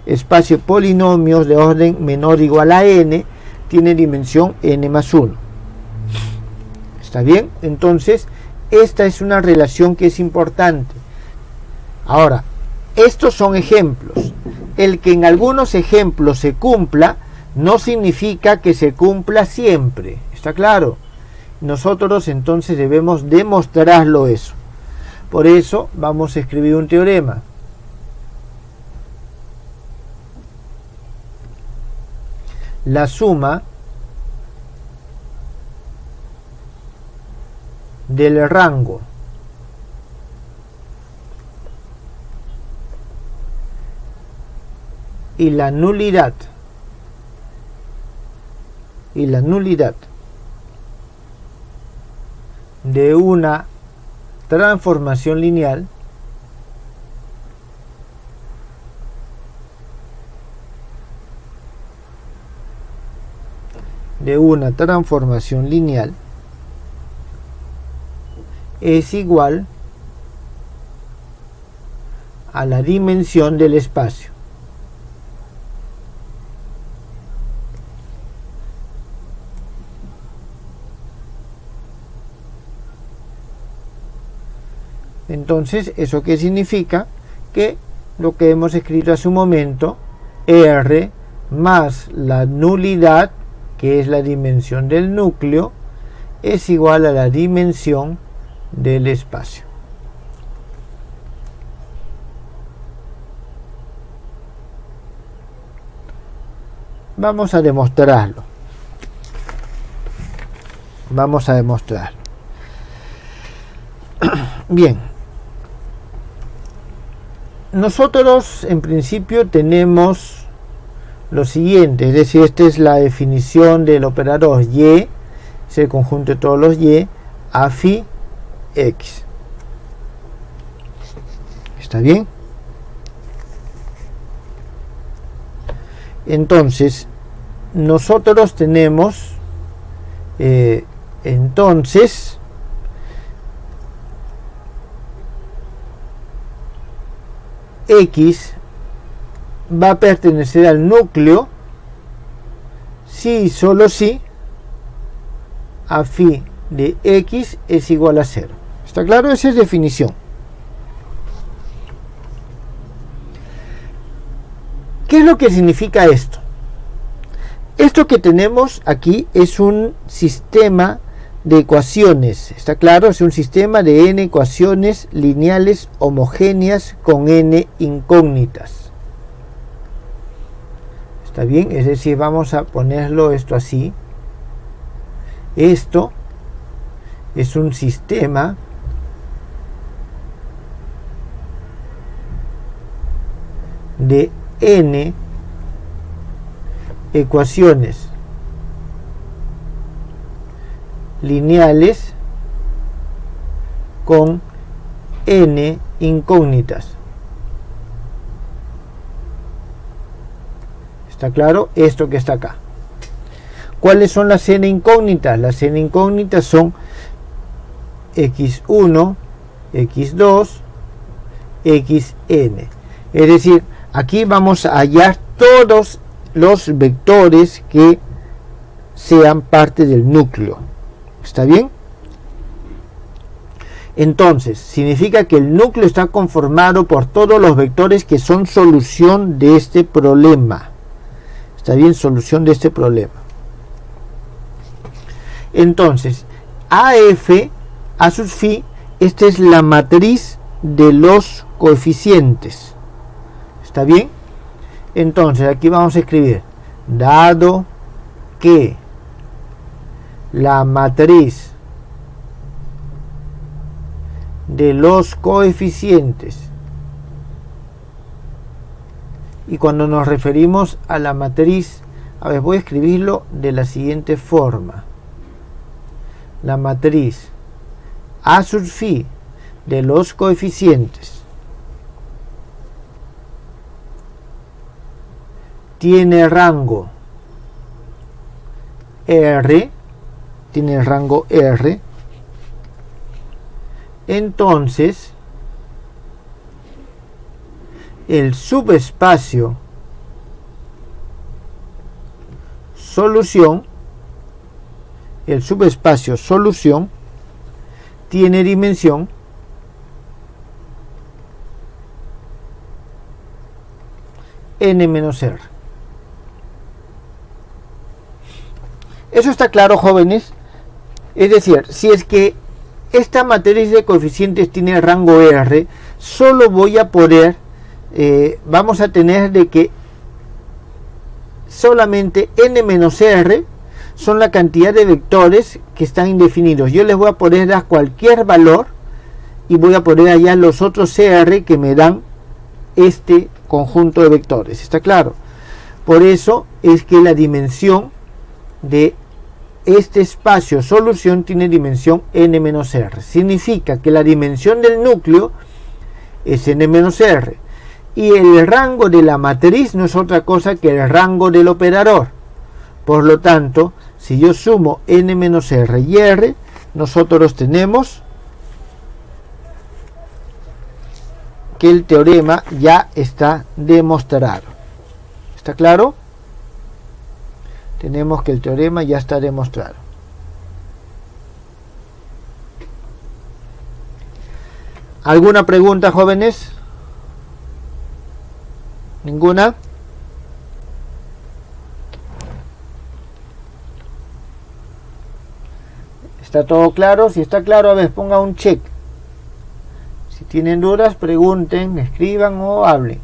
espacio polinomios de orden menor o igual a n tiene dimensión n más 1. ¿Está bien? Entonces, esta es una relación que es importante. Ahora, estos son ejemplos. El que en algunos ejemplos se cumpla no significa que se cumpla siempre. ¿Está claro? Nosotros entonces debemos demostrarlo eso. Por eso vamos a escribir un teorema. La suma del rango y la nulidad de una transformación lineal es igual a la dimensión del espacio. Entonces, ¿eso qué significa? Que lo que hemos escrito hace un momento, R más la nulidad, que es la dimensión del núcleo, es igual a la dimensión del espacio. Vamos a demostrarlo. Vamos a demostrarlo. Bien. Nosotros en principio tenemos lo siguiente, es decir, esta es la definición del operador y, es el conjunto de todos los y, a phi x. ¿Está bien? Entonces, nosotros tenemos, entonces, x va a pertenecer al núcleo si y solo si a phi de x es igual a 0. ¿Está claro? Esa es definición. ¿Qué es lo que significa esto? Esto que tenemos aquí es un sistema de ecuaciones. ¿Está claro? Es un sistema de n ecuaciones lineales homogéneas con n incógnitas. ¿Está bien? Es decir, vamos a ponerlo esto así. Esto es un sistema de n ecuaciones lineales con n incógnitas. ¿Está claro? Esto que está acá. ¿Cuáles son las n incógnitas? Las n incógnitas son x1, x2, xn. Es decir, aquí vamos a hallar todos los vectores que sean parte del núcleo. ¿Está bien? Entonces, significa que el núcleo está conformado por todos los vectores que son solución de este problema. ¿Está bien? Solución de este problema. Entonces, AF, A sub phi, esta es la matriz de los coeficientes. ¿Está bien? Entonces, aquí vamos a escribir, dado que la matriz de los coeficientes, y cuando nos referimos a la matriz, a ver, voy a escribirlo de la siguiente forma. La matriz A sub phi de los coeficientes tiene rango R, tiene rango R, entonces el subespacio solución, tiene dimensión n menos r. Eso está claro, jóvenes. Es decir, si es que esta matriz de coeficientes tiene rango R, solo voy a poder, vamos a tener de que solamente n menos r son la cantidad de vectores que están indefinidos. Yo les voy a poder dar cualquier valor y voy a poner allá los otros CR que me dan este conjunto de vectores. ¿Está claro? Por eso es que la dimensión de este espacio solución tiene dimensión n menos r. Significa que la dimensión del núcleo es n menos r. Y el rango de la matriz no es otra cosa que el rango del operador. Por lo tanto, si yo sumo n menos r y r, nosotros tenemos que el teorema ya está demostrado. ¿Está claro? Tenemos que el teorema ya está demostrado. ¿Alguna pregunta, jóvenes? ¿Ninguna? ¿Está todo claro? Si está claro, a ver, ponga un check. Si tienen dudas, pregunten, escriban o hablen.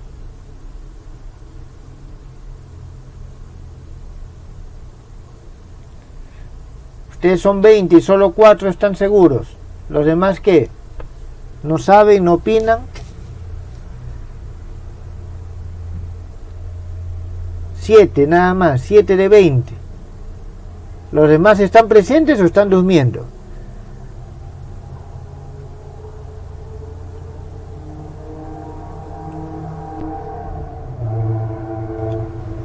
Ustedes son 20 y solo 4 están seguros. ¿Los demás qué? ¿No saben, no opinan? Siete nada más, 7 de 20. ¿Los demás están presentes o están durmiendo?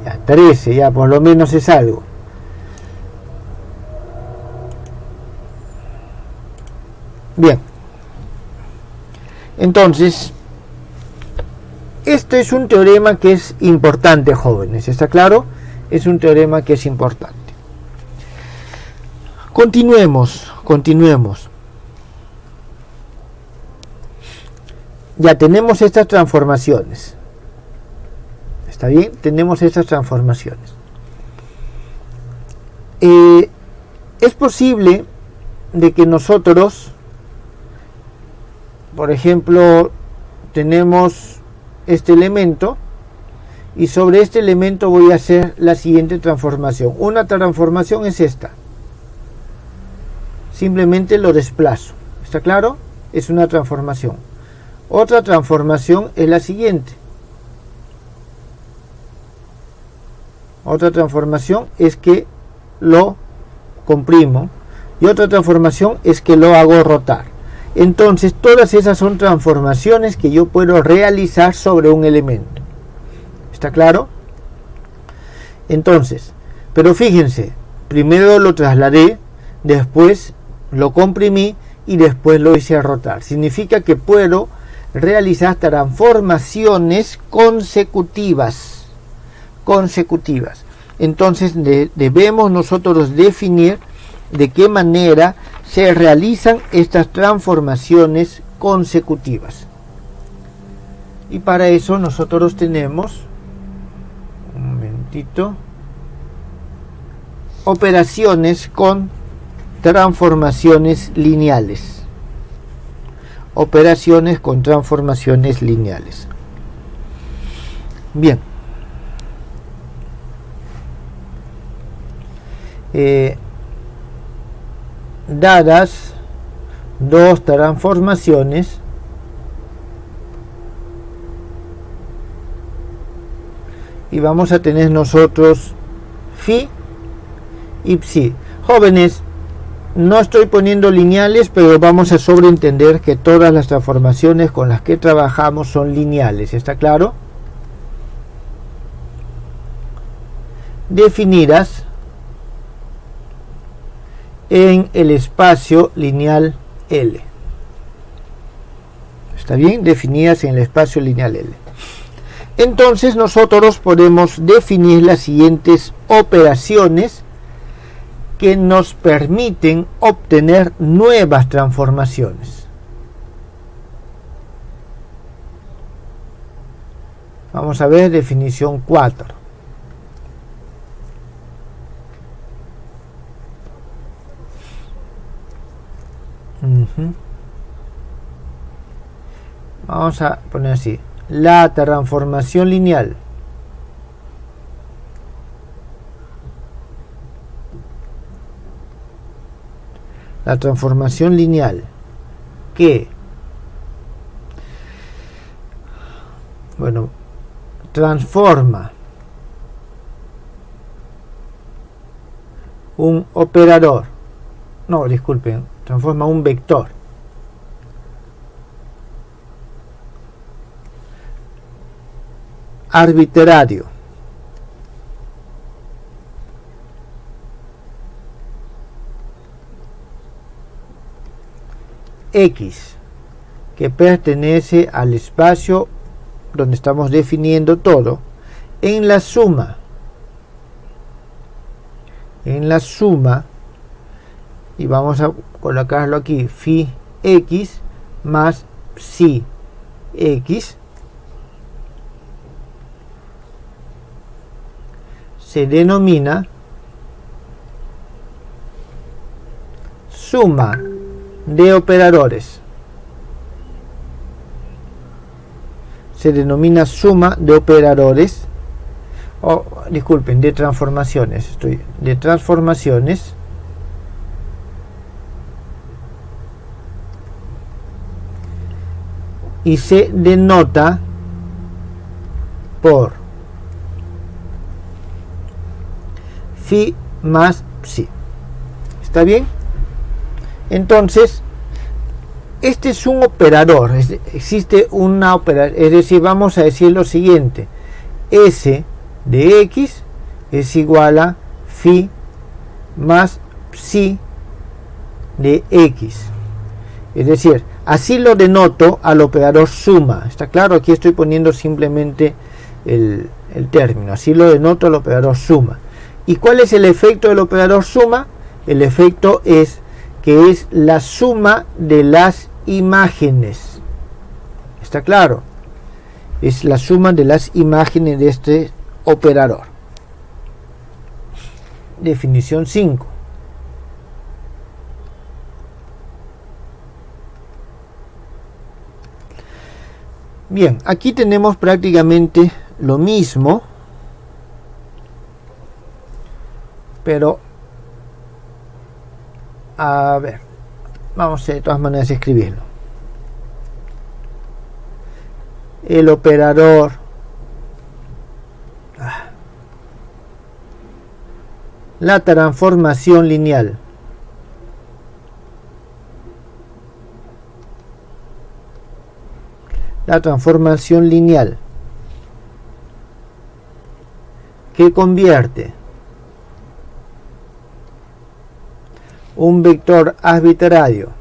Ya, 13, ya por lo menos es algo. Bien. Entonces, este es un teorema que es importante, jóvenes. ¿Está claro? Es un teorema que es importante. Continuemos. Ya tenemos estas transformaciones. ¿Está bien? Tenemos estas transformaciones. Es posible de que nosotros, por ejemplo, tenemos este elemento y sobre este elemento voy a hacer la siguiente transformación. Una transformación es esta. Simplemente lo desplazo. ¿Está claro? Es una transformación. Otra transformación es la siguiente. Otra transformación es que lo comprimo. Y otra transformación es que lo hago rotar. Entonces, todas esas son transformaciones que yo puedo realizar sobre un elemento. ¿Está claro? Entonces, pero fíjense, primero lo trasladé, después lo comprimí y después lo hice rotar. Significa que puedo realizar transformaciones consecutivas. Entonces debemos nosotros definir de qué manera se realizan estas transformaciones consecutivas. Y para eso nosotros tenemos, un momentito, operaciones con transformaciones lineales. Operaciones con transformaciones lineales. Bien. Dadas dos transformaciones, y vamos a tener nosotros phi y psi. Jóvenes, no estoy poniendo lineales, pero vamos a sobreentender que todas las transformaciones con las que trabajamos son lineales. ¿Está claro? Definidas en el espacio lineal L. ¿Está bien? Definidas en el espacio lineal L. Entonces nosotros podemos definir las siguientes operaciones que nos permiten obtener nuevas transformaciones. Vamos a ver definición 4. Vamos a poner así: la transformación lineal que, bueno, transforma un operador, no, disculpen, transforma un vector arbitrario X que pertenece al espacio donde estamos definiendo todo en la suma y vamos a colocarlo aquí, phi x más psi x se denomina suma de operadores. Se denomina suma de operadores, disculpen, de transformaciones, de transformaciones y se denota por phi más psi. ¿Está bien? Entonces, este es un operador, existe una operación, es decir, vamos a decir lo siguiente: S de x es igual a phi más psi de x. Es decir, así lo denoto al operador suma. ¿Está claro? Aquí estoy poniendo simplemente el término. Así lo denoto al operador suma. ¿Y cuál es el efecto del operador suma? El efecto es que es la suma de las imágenes. ¿Está claro? Es la suma de las imágenes de este operador. Definición 5. Bien, aquí tenemos prácticamente lo mismo, pero a ver, vamos de todas maneras a escribirlo. El operador la transformación lineal que convierte un vector arbitrario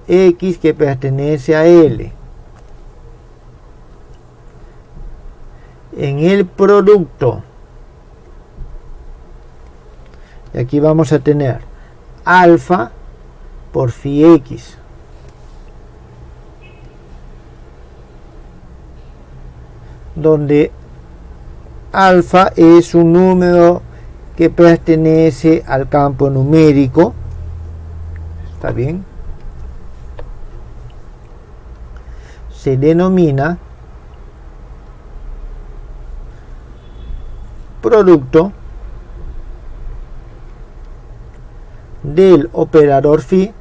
x que pertenece a L en el producto, y aquí vamos a tener alfa por phi x, donde alfa es un número que pertenece al campo numérico. ¿Está bien? Se denomina producto del operador phi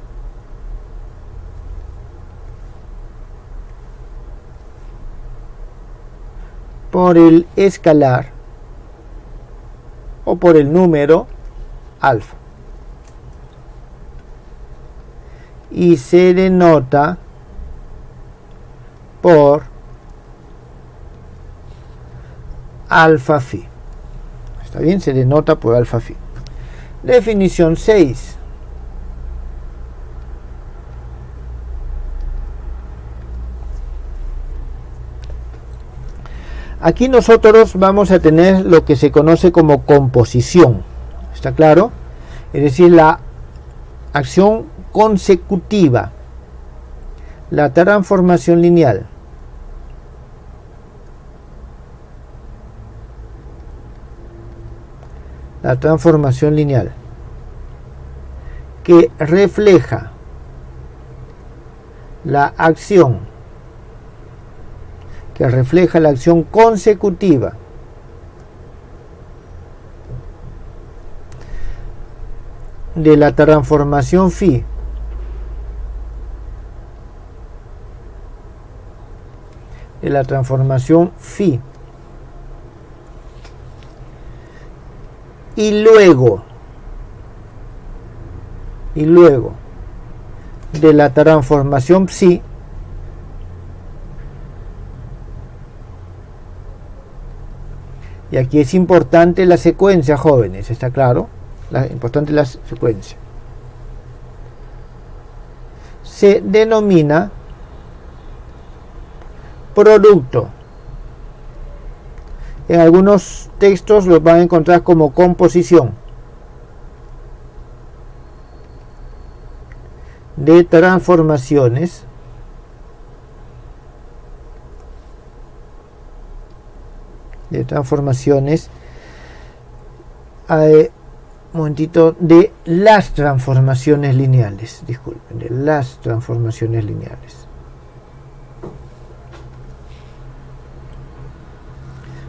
por el escalar o por el número alfa, y se denota por alfa phi. ¿Está bien? Se denota por alfa phi. Definición 6. Aquí nosotros vamos a tener lo que se conoce como composición. ¿Está claro? Es decir, la acción consecutiva, la transformación lineal. La transformación lineal que refleja la acción consecutiva de la transformación phi y luego de la transformación psi y aquí es importante la secuencia, jóvenes, ¿está claro? Importante la secuencia. Se denomina producto. En algunos textos lo van a encontrar como composición. de transformaciones momentito, de las transformaciones lineales, disculpen, de las transformaciones lineales.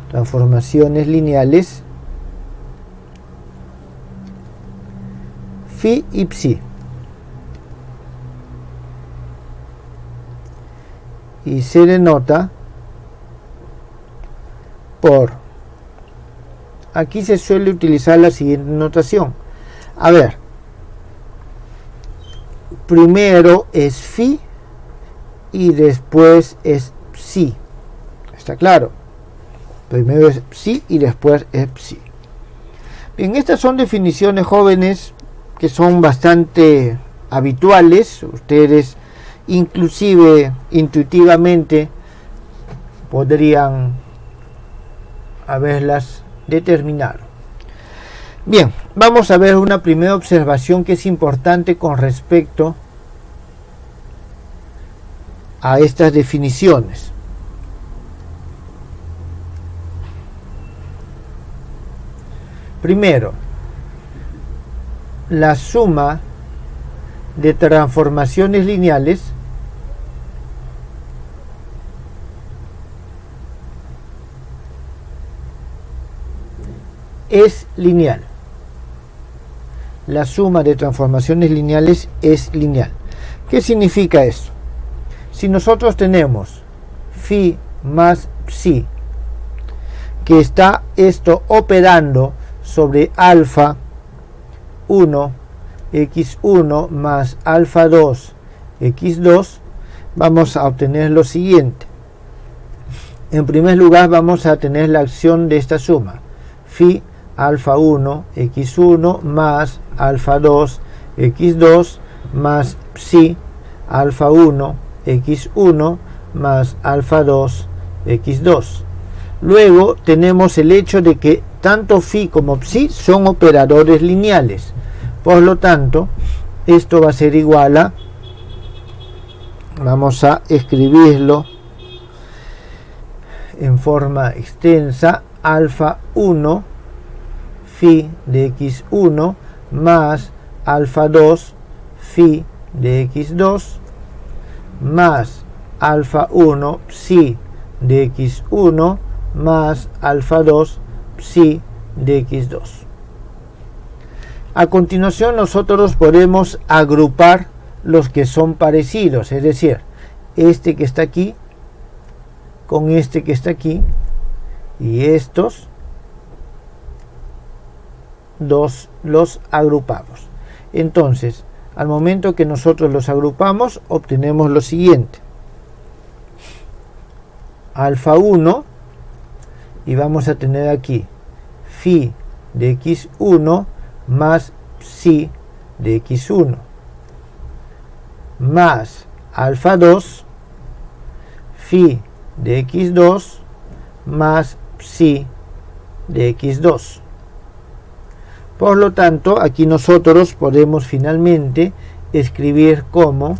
Transformaciones lineales phi y psi. Y se denota por, aquí se suele utilizar la siguiente notación. A ver, primero es phi y después es psi. ¿Está claro? Primero es psi y después es psi. Bien, estas son definiciones, jóvenes, que son bastante habituales. Ustedes inclusive intuitivamente podrían haberlas determinado. Bien, vamos a ver una primera observación que es importante con respecto a estas definiciones. Primero, la suma de transformaciones lineales es lineal. La suma de transformaciones lineales es lineal. ¿Qué significa eso? Si nosotros tenemos phi más psi, que está esto operando sobre alfa 1 x1 más alfa 2 x2, vamos a obtener lo siguiente. En primer lugar, vamos a tener la acción de esta suma, phi alfa 1 x1 más alfa 2 x2 más psi alfa 1 x1 más alfa 2 x2. Luego tenemos el hecho de que tanto phi como psi son operadores lineales. Por lo tanto, esto va a ser igual a, vamos a escribirlo en forma extensa, alfa 1 phi de x1 más alfa 2 phi de x2 más alfa 1 psi de x1 más alfa 2 psi de x2. A continuación, nosotros podemos agrupar los que son parecidos, es decir, este que está aquí con este que está aquí, y estos dos los agrupamos. Entonces, al momento que nosotros los agrupamos, obtenemos lo siguiente: alfa 1, y vamos a tener aquí phi de x1 más psi de x1 más alfa 2 phi de x2 más psi de x2. Por lo tanto, aquí nosotros podemos finalmente escribir como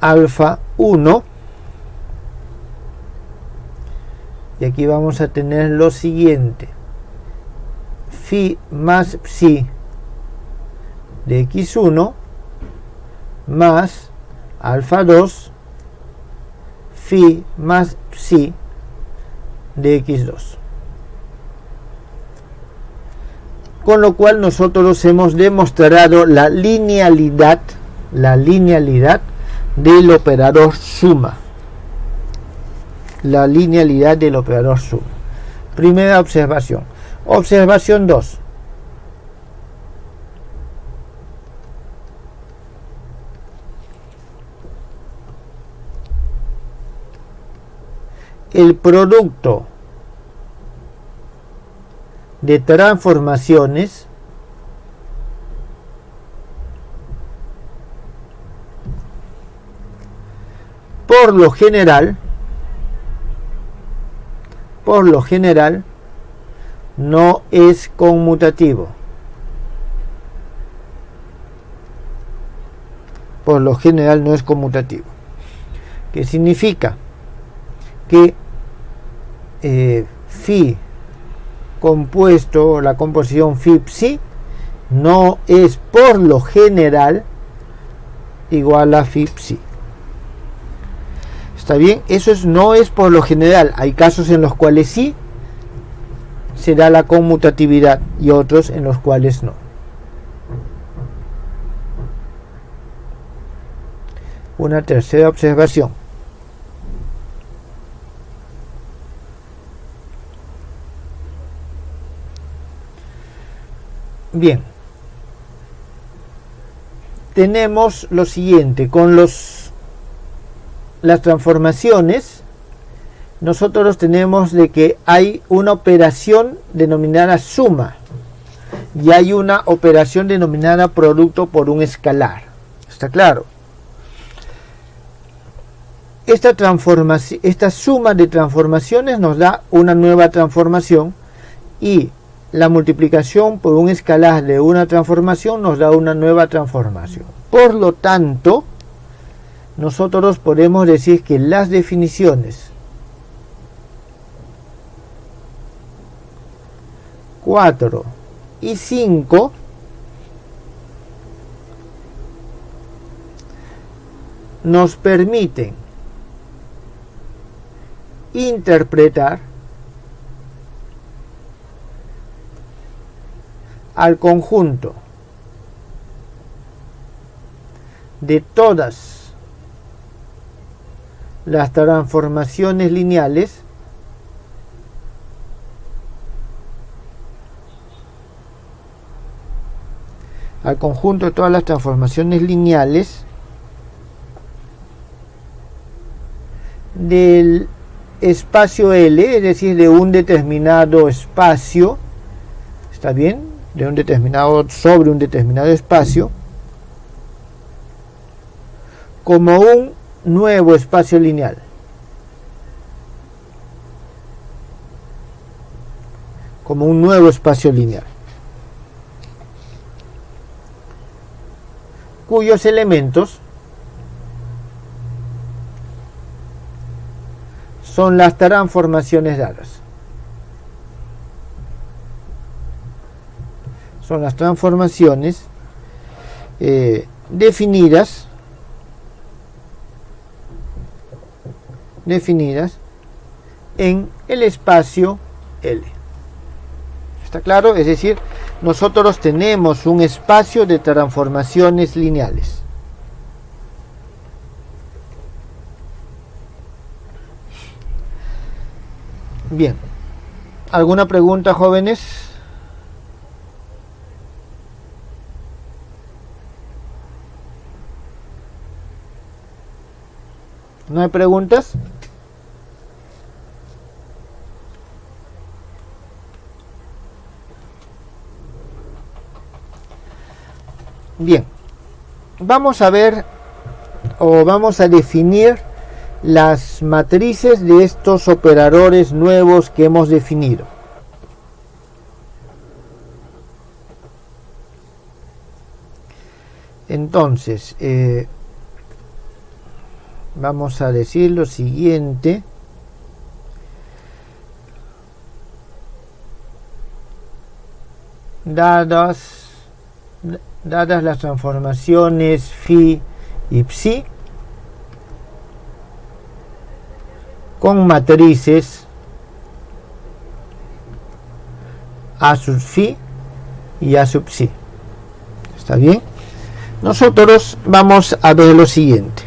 alfa 1, y aquí vamos a tener lo siguiente: phi más psi de x1 más alfa 2 phi más psi de x2. Con lo cual nosotros hemos demostrado la linealidad del operador suma. La linealidad del operador suma. Primera observación. Observación 2. El producto de transformaciones por lo general no es conmutativo. por lo general no es conmutativo. ¿Qué significa? Que phi compuesto, la composición phi psi, no es por lo general igual a phi psi. ¿Está bien? Eso no es por lo general. Hay casos en los cuales sí se da la conmutatividad y otros en los cuales no. Una tercera observación. Bien. Tenemos lo siguiente, con las transformaciones, nosotros tenemos de que hay una operación denominada suma y hay una operación denominada producto por un escalar. ¿Está claro? Esta suma de transformaciones nos da una nueva transformación y la multiplicación por un escalar de una transformación nos da una nueva transformación. Por lo tanto, nosotros podemos decir que las definiciones 4 y 5 nos permiten interpretar al conjunto de todas las transformaciones lineales del espacio L, es decir, de un determinado espacio, ¿está bien? De un determinado sobre un determinado espacio, como un nuevo espacio lineal. Como un nuevo espacio lineal, cuyos elementos son las transformaciones dadas. Son las transformaciones definidas en el espacio L. ¿Está claro? Es decir, nosotros tenemos un espacio de transformaciones lineales. Bien. ¿Alguna pregunta, jóvenes? ¿No hay preguntas? Bien, vamos a ver o vamos a definir las matrices de estos operadores nuevos que hemos definido. Entonces, vamos a decir lo siguiente. Dadas las transformaciones phi y psi con matrices A sub phi y A sub psi. ¿Está bien? Nosotros vamos a ver lo siguiente.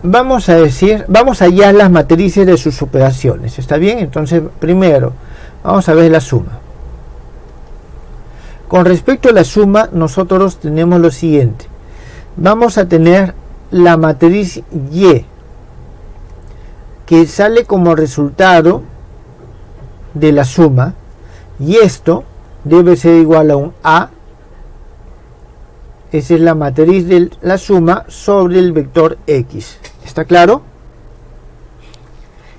Vamos a hallar las matrices de sus operaciones. ¿Está bien? Entonces, primero, vamos a ver la suma. Con respecto a la suma, nosotros tenemos lo siguiente. Vamos a tener la matriz Y, que sale como resultado de la suma, y esto debe ser igual a un A. Esa es la matriz de la suma sobre el vector X. ¿Está claro?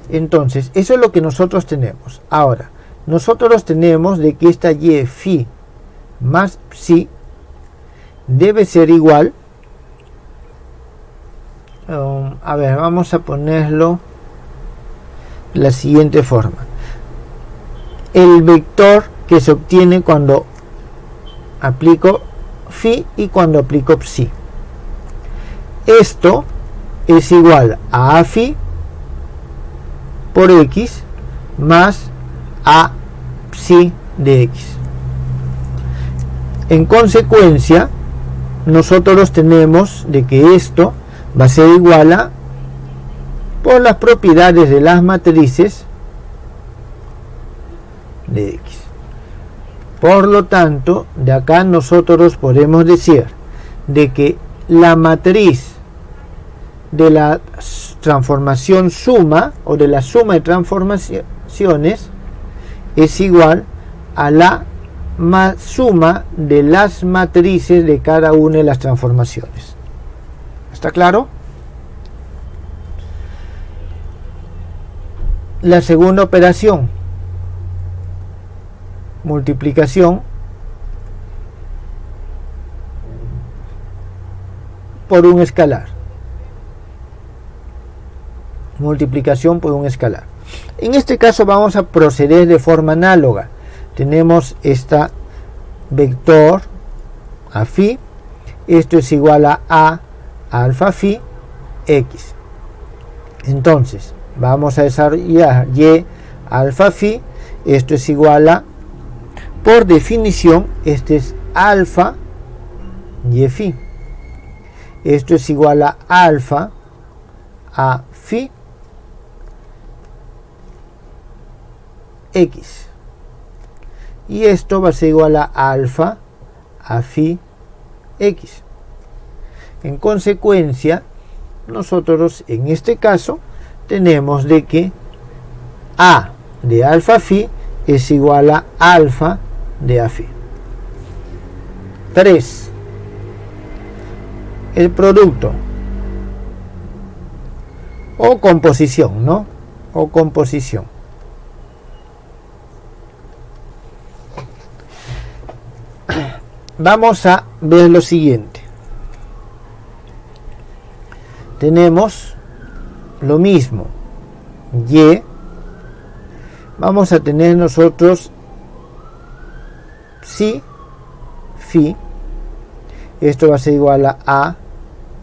Entonces, eso es lo que nosotros tenemos. Ahora, nosotros tenemos de que esta y phi más psi debe ser igual, a ver, vamos a ponerlo de la siguiente forma: el vector que se obtiene cuando aplico phi y cuando aplico psi. Esto es igual a phi por x más a psi de x. En consecuencia, nosotros tenemos de que esto va a ser igual a, por las propiedades de las matrices, de x. Por lo tanto, de acá nosotros podemos decir de que la matriz de la transformación suma, o de la suma de transformaciones, es igual a la suma de las matrices de cada una de las transformaciones. ¿Está claro? La segunda operación, multiplicación por un escalar. Multiplicación por un escalar. En este caso vamos a proceder de forma análoga. Tenemos esta vector a phi, esto es igual a alfa phi x. Entonces vamos a desarrollar y alfa phi, esto es igual a, por definición, este es alfa y phi, esto es igual a alfa a phi x, y esto va a ser igual a alfa a phi x. En consecuencia, nosotros en este caso tenemos de que a de alfa phi es igual a alfa de a phi. 3. El producto o composición, ¿no? O composición. Vamos a ver lo siguiente. Tenemos lo mismo, y vamos a tener nosotros psi phi, esto va a ser igual a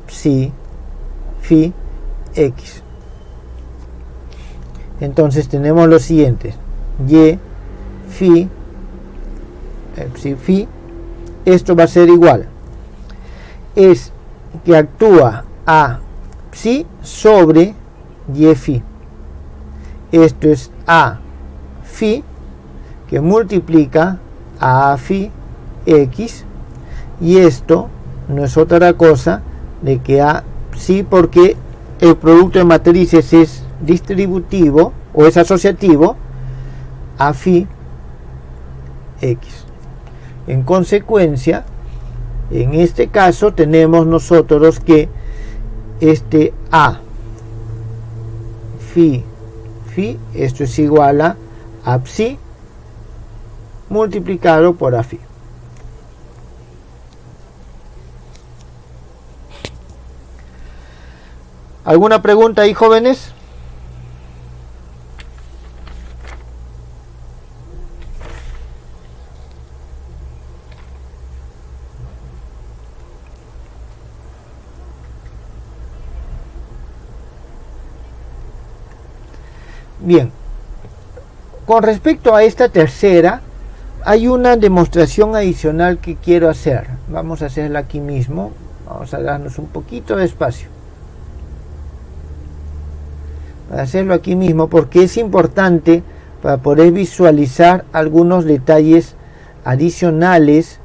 psi phi x. Entonces tenemos lo siguiente: y phi psi phi, esto va a ser igual, es que actúa a psi sobre y phi. Esto es a phi que multiplica a phi x, y esto no es otra cosa de que a psi, porque el producto de matrices es distributivo o es asociativo a phi x. En consecuencia, en este caso tenemos nosotros que este a phi esto es igual a psi multiplicado por a phi. ¿Alguna pregunta ahí, jóvenes? Bien, con respecto a esta tercera, hay una demostración adicional que quiero hacer. Vamos a hacerla aquí mismo. Vamos a darnos un poquito de espacio para hacerlo aquí mismo, porque es importante para poder visualizar algunos detalles adicionales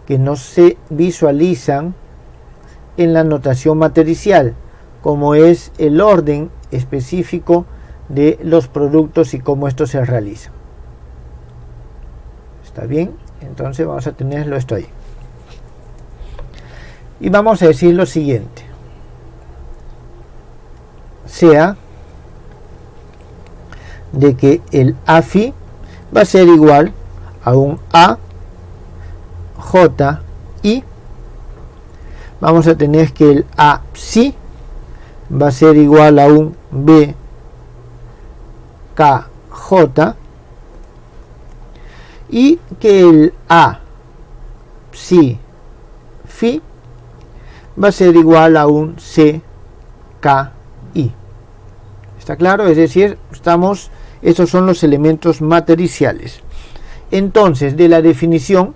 que no se visualizan en la notación matricial, como es el orden específico de los productos y cómo esto se realiza. ¿Está bien? Entonces vamos a tenerlo esto ahí. Y vamos a decir lo siguiente: sea de que el a phi va a ser igual a un A, J, I. Vamos a tener que el A psi va a ser igual a un B, K, J, y que el A psi phi va a ser igual a un C, K, I. ¿Está claro? Es decir, esos son los elementos matriciales. Entonces, de la definición,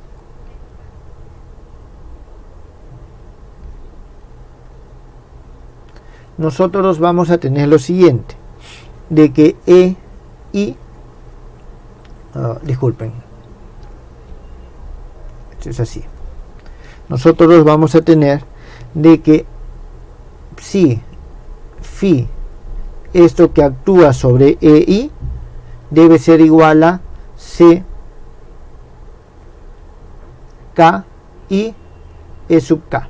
nosotros vamos a tener lo siguiente, de que E, I, disculpen, esto es así, nosotros vamos a tener de que psi, phi, esto que actúa sobre EI, debe ser igual a C, K, I, E sub K.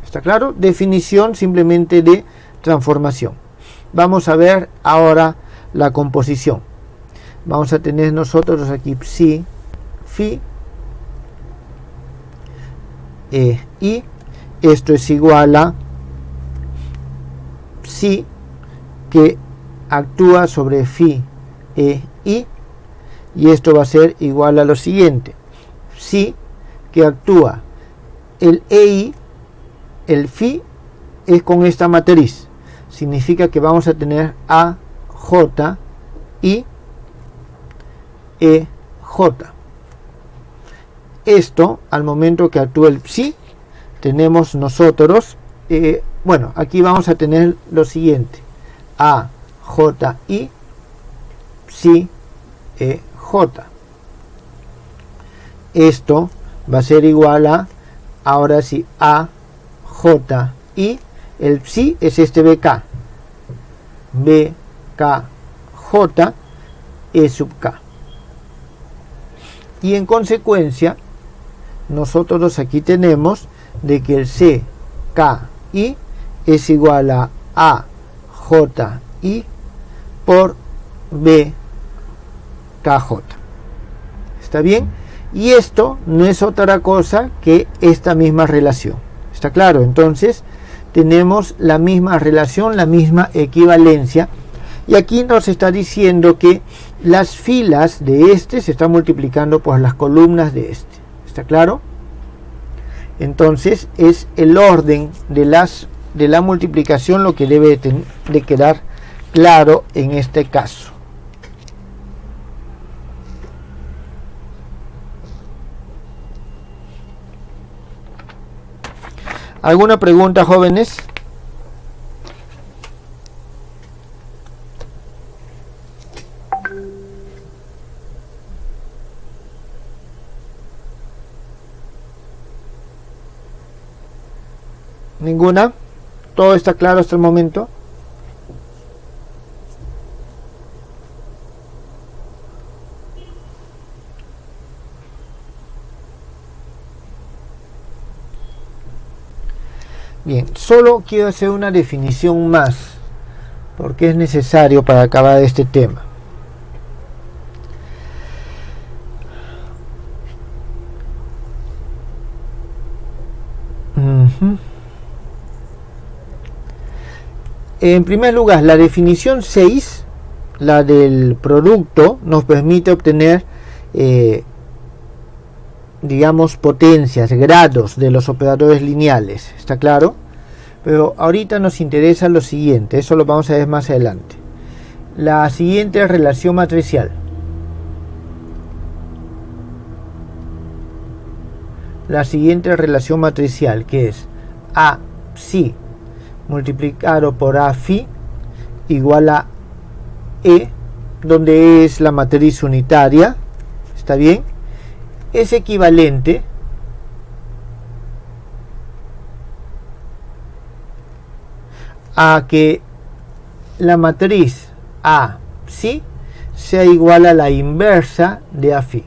¿Está claro? Definición simplemente de transformación. Vamos a ver ahora la composición. Vamos a tener nosotros aquí psi, phi, I. Esto es igual a psi, que actúa sobre phi, I, y esto va a ser igual a lo siguiente: psi, que actúa el EI, el phi es con esta matriz, significa que vamos a tener A, J, I, E, J. Esto, al momento que actúa el psi, tenemos nosotros, bueno, aquí vamos a tener lo siguiente: A, J, I, psi, E, J. Esto va a ser igual a, ahora sí, A, J, I, el psi es este BK, BK, J, E sub K. Y en consecuencia, nosotros aquí tenemos de que el C, K, I es igual a J, I por B, K, J. ¿Está bien? Y esto no es otra cosa que esta misma relación. ¿Está claro? Entonces tenemos la misma relación, la misma equivalencia. Y aquí nos está diciendo que las filas de este se están multiplicando por las columnas de este. ¿Está claro? Entonces es el orden de la multiplicación lo que debe de quedar claro en este caso. ¿Alguna pregunta, jóvenes? ¿Ninguna? ¿Todo está claro hasta el momento? Bien, solo quiero hacer una definición más, porque es necesario para acabar este tema. En primer lugar, la definición 6, la del producto, nos permite obtener digamos potencias, grados de los operadores lineales. ¿Está claro? Pero ahorita nos interesa lo siguiente, eso lo vamos a ver más adelante. La siguiente relación matricial. La siguiente relación matricial, que es A psi multiplicado por A phi igual a E, donde E es la matriz unitaria. ¿Está bien? Es equivalente a que la matriz A psi sea igual a la inversa de A phi.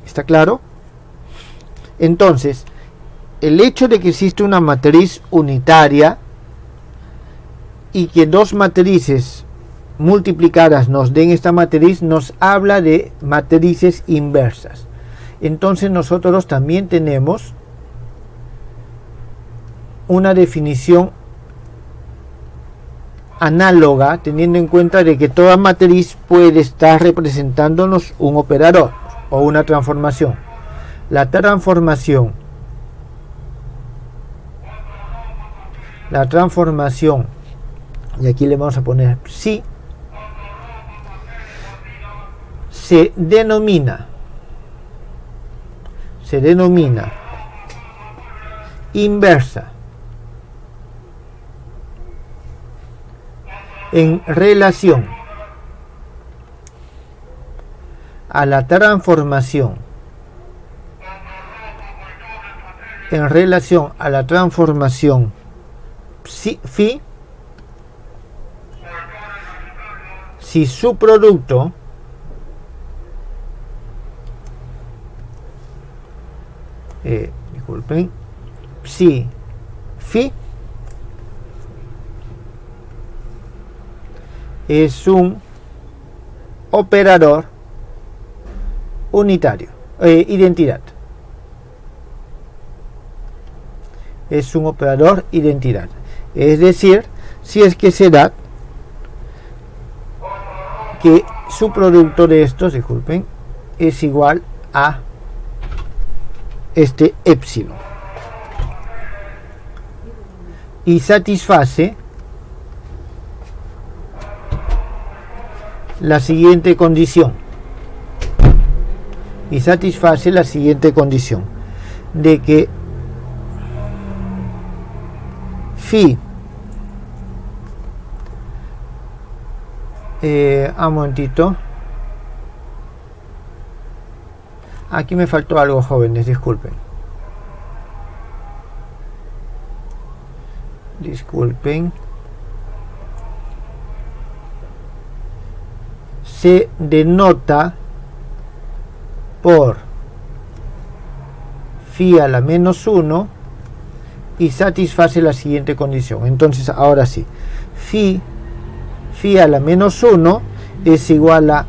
¿Está claro? Entonces, el hecho de que existe una matriz unitaria y que dos matrices multiplicadas nos den esta matriz, nos habla de matrices inversas. Entonces nosotros también tenemos una definición análoga, teniendo en cuenta de que toda matriz puede estar representándonos un operador o una transformación. La transformación y aquí le vamos a poner psi, se denomina inversa en relación a la transformación phi, si su producto psi phi es un operador unitario, identidad. Es un operador identidad. Es decir, si es que se da que su producto de estos, disculpen, es igual a este épsilon y satisface la siguiente condición, de que phi un momentito, aquí me faltó algo, jóvenes, disculpen, se denota por phi a la menos 1 y satisface la siguiente condición. Entonces ahora sí, phi a la menos 1 es igual a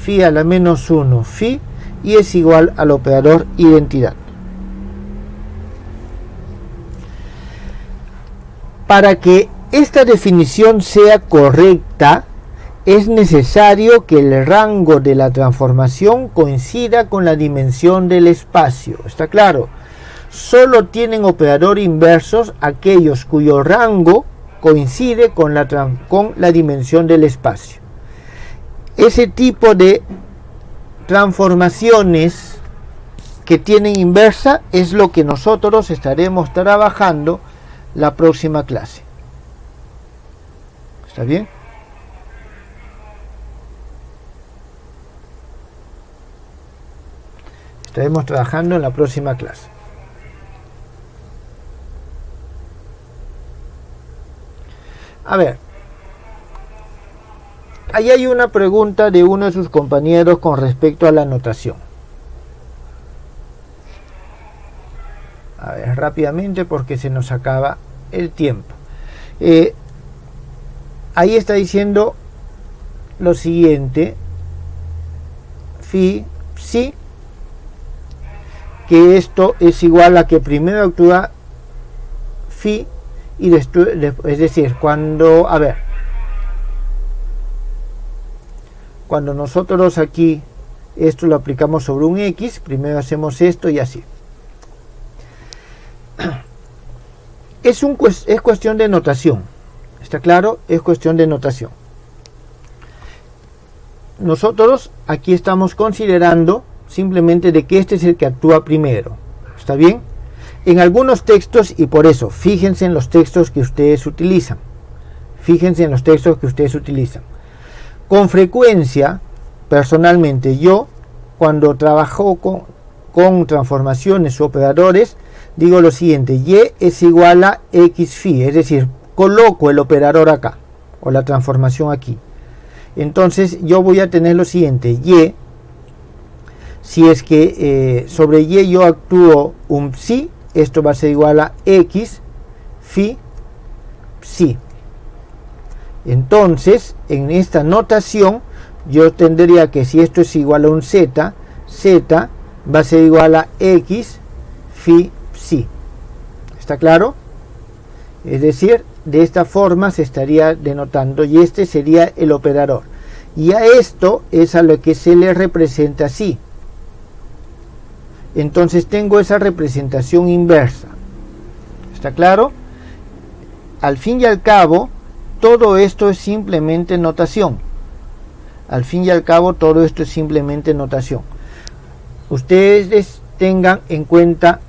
phi a la menos 1 phi y es igual al operador identidad. Para que esta definición sea correcta, es necesario que el rango de la transformación coincida con la dimensión del espacio. ¿Está claro? Solo tienen operador inversos aquellos cuyo rango coincide con la dimensión del espacio. Ese tipo de transformaciones que tienen inversa es lo que nosotros estaremos trabajando la próxima clase. ¿Está bien? Estaremos trabajando en la próxima clase. A ver, ahí hay una pregunta de uno de sus compañeros con respecto a la notación. A ver, rápidamente porque se nos acaba el tiempo. Ahí está diciendo lo siguiente: phi, psi, que esto es igual a que primero actúa phi y después, es decir, cuando nosotros aquí esto lo aplicamos sobre un X, primero hacemos esto y así. Es cuestión de notación, ¿está claro? Es cuestión de notación. Nosotros aquí estamos considerando simplemente de que este es el que actúa primero, ¿está bien? En algunos textos, y por eso, fíjense en los textos que ustedes utilizan. Con frecuencia, personalmente, yo, cuando trabajo con transformaciones u operadores, digo lo siguiente: y es igual a x phi, es decir, coloco el operador acá, o la transformación aquí. Entonces, yo voy a tener lo siguiente: y, si es que sobre y yo actúo un psi, esto va a ser igual a x phi psi. Entonces, en esta notación, yo tendría que si esto es igual a un z, z va a ser igual a x phi psi. ¿Está claro? Es decir, de esta forma se estaría denotando y este sería el operador. Y a esto es a lo que se le representa así. Entonces tengo esa representación inversa. ¿Está claro? Al fin y al cabo, todo esto es simplemente notación. Al fin y al cabo, todo esto es simplemente notación. Ustedes tengan en cuenta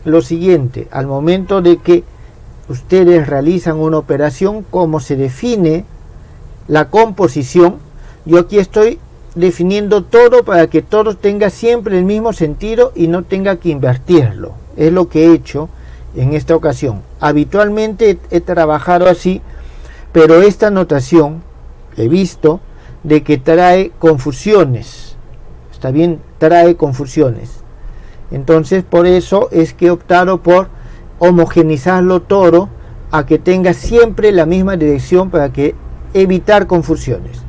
lo siguiente: al momento de que ustedes realizan una operación, cómo se define la composición. Yo aquí estoy definiendo todo para que todo tenga siempre el mismo sentido y no tenga que invertirlo. Es lo que he hecho en esta ocasión. Habitualmente he trabajado así, pero esta notación he visto de que trae confusiones. Está bien, trae confusiones. Entonces por eso es que he optado por homogeneizarlo todo a que tenga siempre la misma dirección para que evitar confusiones.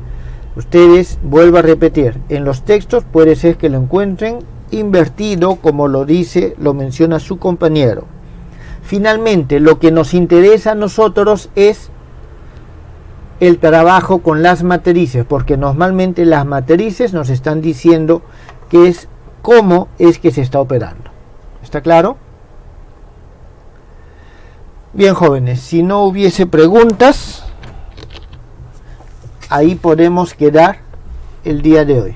Ustedes, vuelvo a repetir, en los textos puede ser que lo encuentren invertido, como lo menciona su compañero. Finalmente, lo que nos interesa a nosotros es el trabajo con las matrices, porque normalmente las matrices nos están diciendo que es cómo es que se está operando. ¿Está claro? Bien, jóvenes, si no hubiese preguntas, ahí podemos quedar el día de hoy.